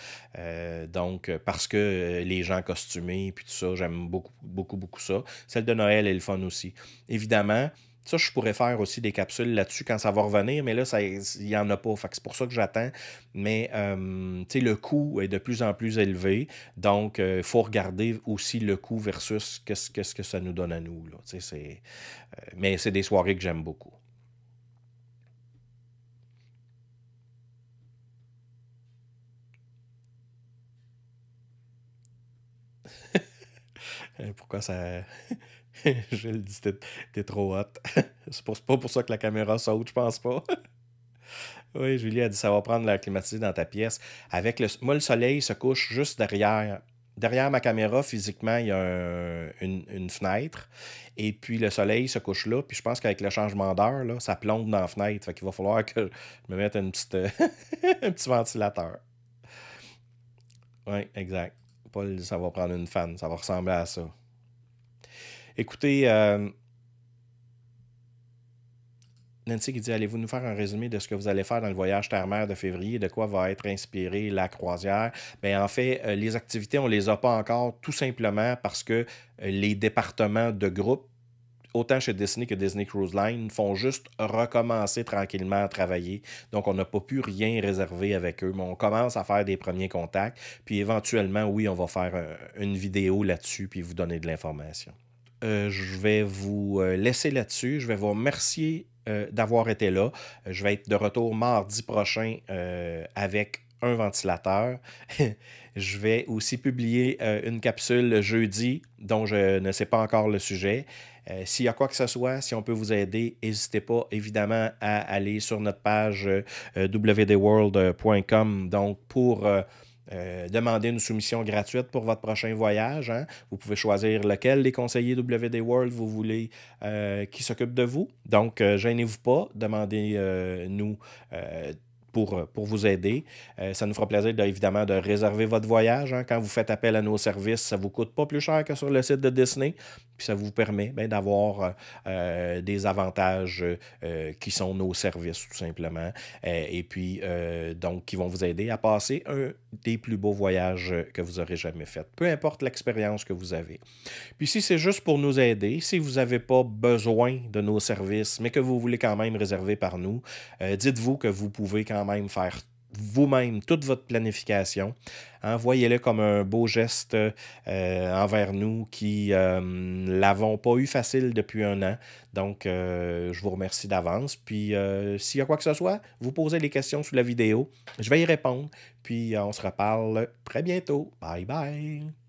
Parce que les gens costumés puis tout ça, j'aime beaucoup, beaucoup, beaucoup ça. Celle de Noël est le fun aussi. Évidemment, ça, je pourrais faire aussi des capsules là-dessus quand ça va revenir, mais là, il n'y en a pas. Fait que c'est pour ça que j'attends. Mais, tu sais, le coût est de plus en plus élevé. Donc, il faut regarder aussi le coût versus qu'est-ce que ça nous donne à nous, là. Tu sais, mais c'est des soirées que j'aime beaucoup. Pourquoi ça. Je le dis, t'es trop hot. C'est pas pour ça que la caméra saute, je pense pas. Oui, Julie a dit ça va prendre la climatisée dans ta pièce. Moi, le soleil se couche juste derrière. Derrière ma caméra, physiquement, il y a une fenêtre. Et puis le soleil se couche là. Puis je pense qu'avec le changement d'heure, là, ça plombe dans la fenêtre. Fait qu'il va falloir que je me mette une petite, un petit ventilateur. Oui, exact. Paul, ça va prendre une fan. Ça va ressembler à ça. Écoutez, Nancy qui dit allez-vous nous faire un résumé de ce que vous allez faire dans le voyage terre-mer de février, de quoi va être inspirée la croisière? Bien, en fait, les activités, on ne les a pas encore tout simplement parce que les départements de groupe, autant chez Disney que Disney Cruise Line, font juste recommencer tranquillement à travailler. Donc, on n'a pas pu rien réserver avec eux, mais on commence à faire des premiers contacts. Puis éventuellement, oui, on va faire une vidéo là-dessus puis vous donner de l'information. Je vais vous laisser là-dessus. Je vais vous remercier d'avoir été là. Je vais être de retour mardi prochain avec un ventilateur. Je vais aussi publier une capsule jeudi dont je ne sais pas encore le sujet. S'il y a quoi que ce soit, si on peut vous aider, n'hésitez pas évidemment à aller sur notre page wdworld.com donc pour demander une soumission gratuite pour votre prochain voyage. Hein. Vous pouvez choisir lequel des conseillers WD World vous voulez qui s'occupe de vous. Donc, gênez-vous pas, demandez-nous pour vous aider. Ça nous fera plaisir, évidemment, de réserver votre voyage. Hein. Quand vous faites appel à nos services, ça ne vous coûte pas plus cher que sur le site de Disney. Puis ça vous permet d'avoir des avantages qui sont nos services, tout simplement. Et puis, donc, qui vont vous aider à passer un des plus beaux voyages que vous aurez jamais fait. Peu importe l'expérience que vous avez. Puis si c'est juste pour nous aider, si vous n'avez pas besoin de nos services, mais que vous voulez quand même réserver par nous, dites-vous que vous pouvez quand même faire vous-même toute votre planification. Hein, voyez-le comme un beau geste envers nous qui l'avons pas eu facile depuis un an. Donc, je vous remercie d'avance. Puis, s'il y a quoi que ce soit, vous posez les questions sous la vidéo. Je vais y répondre. Puis, on se reparle très bientôt. Bye bye!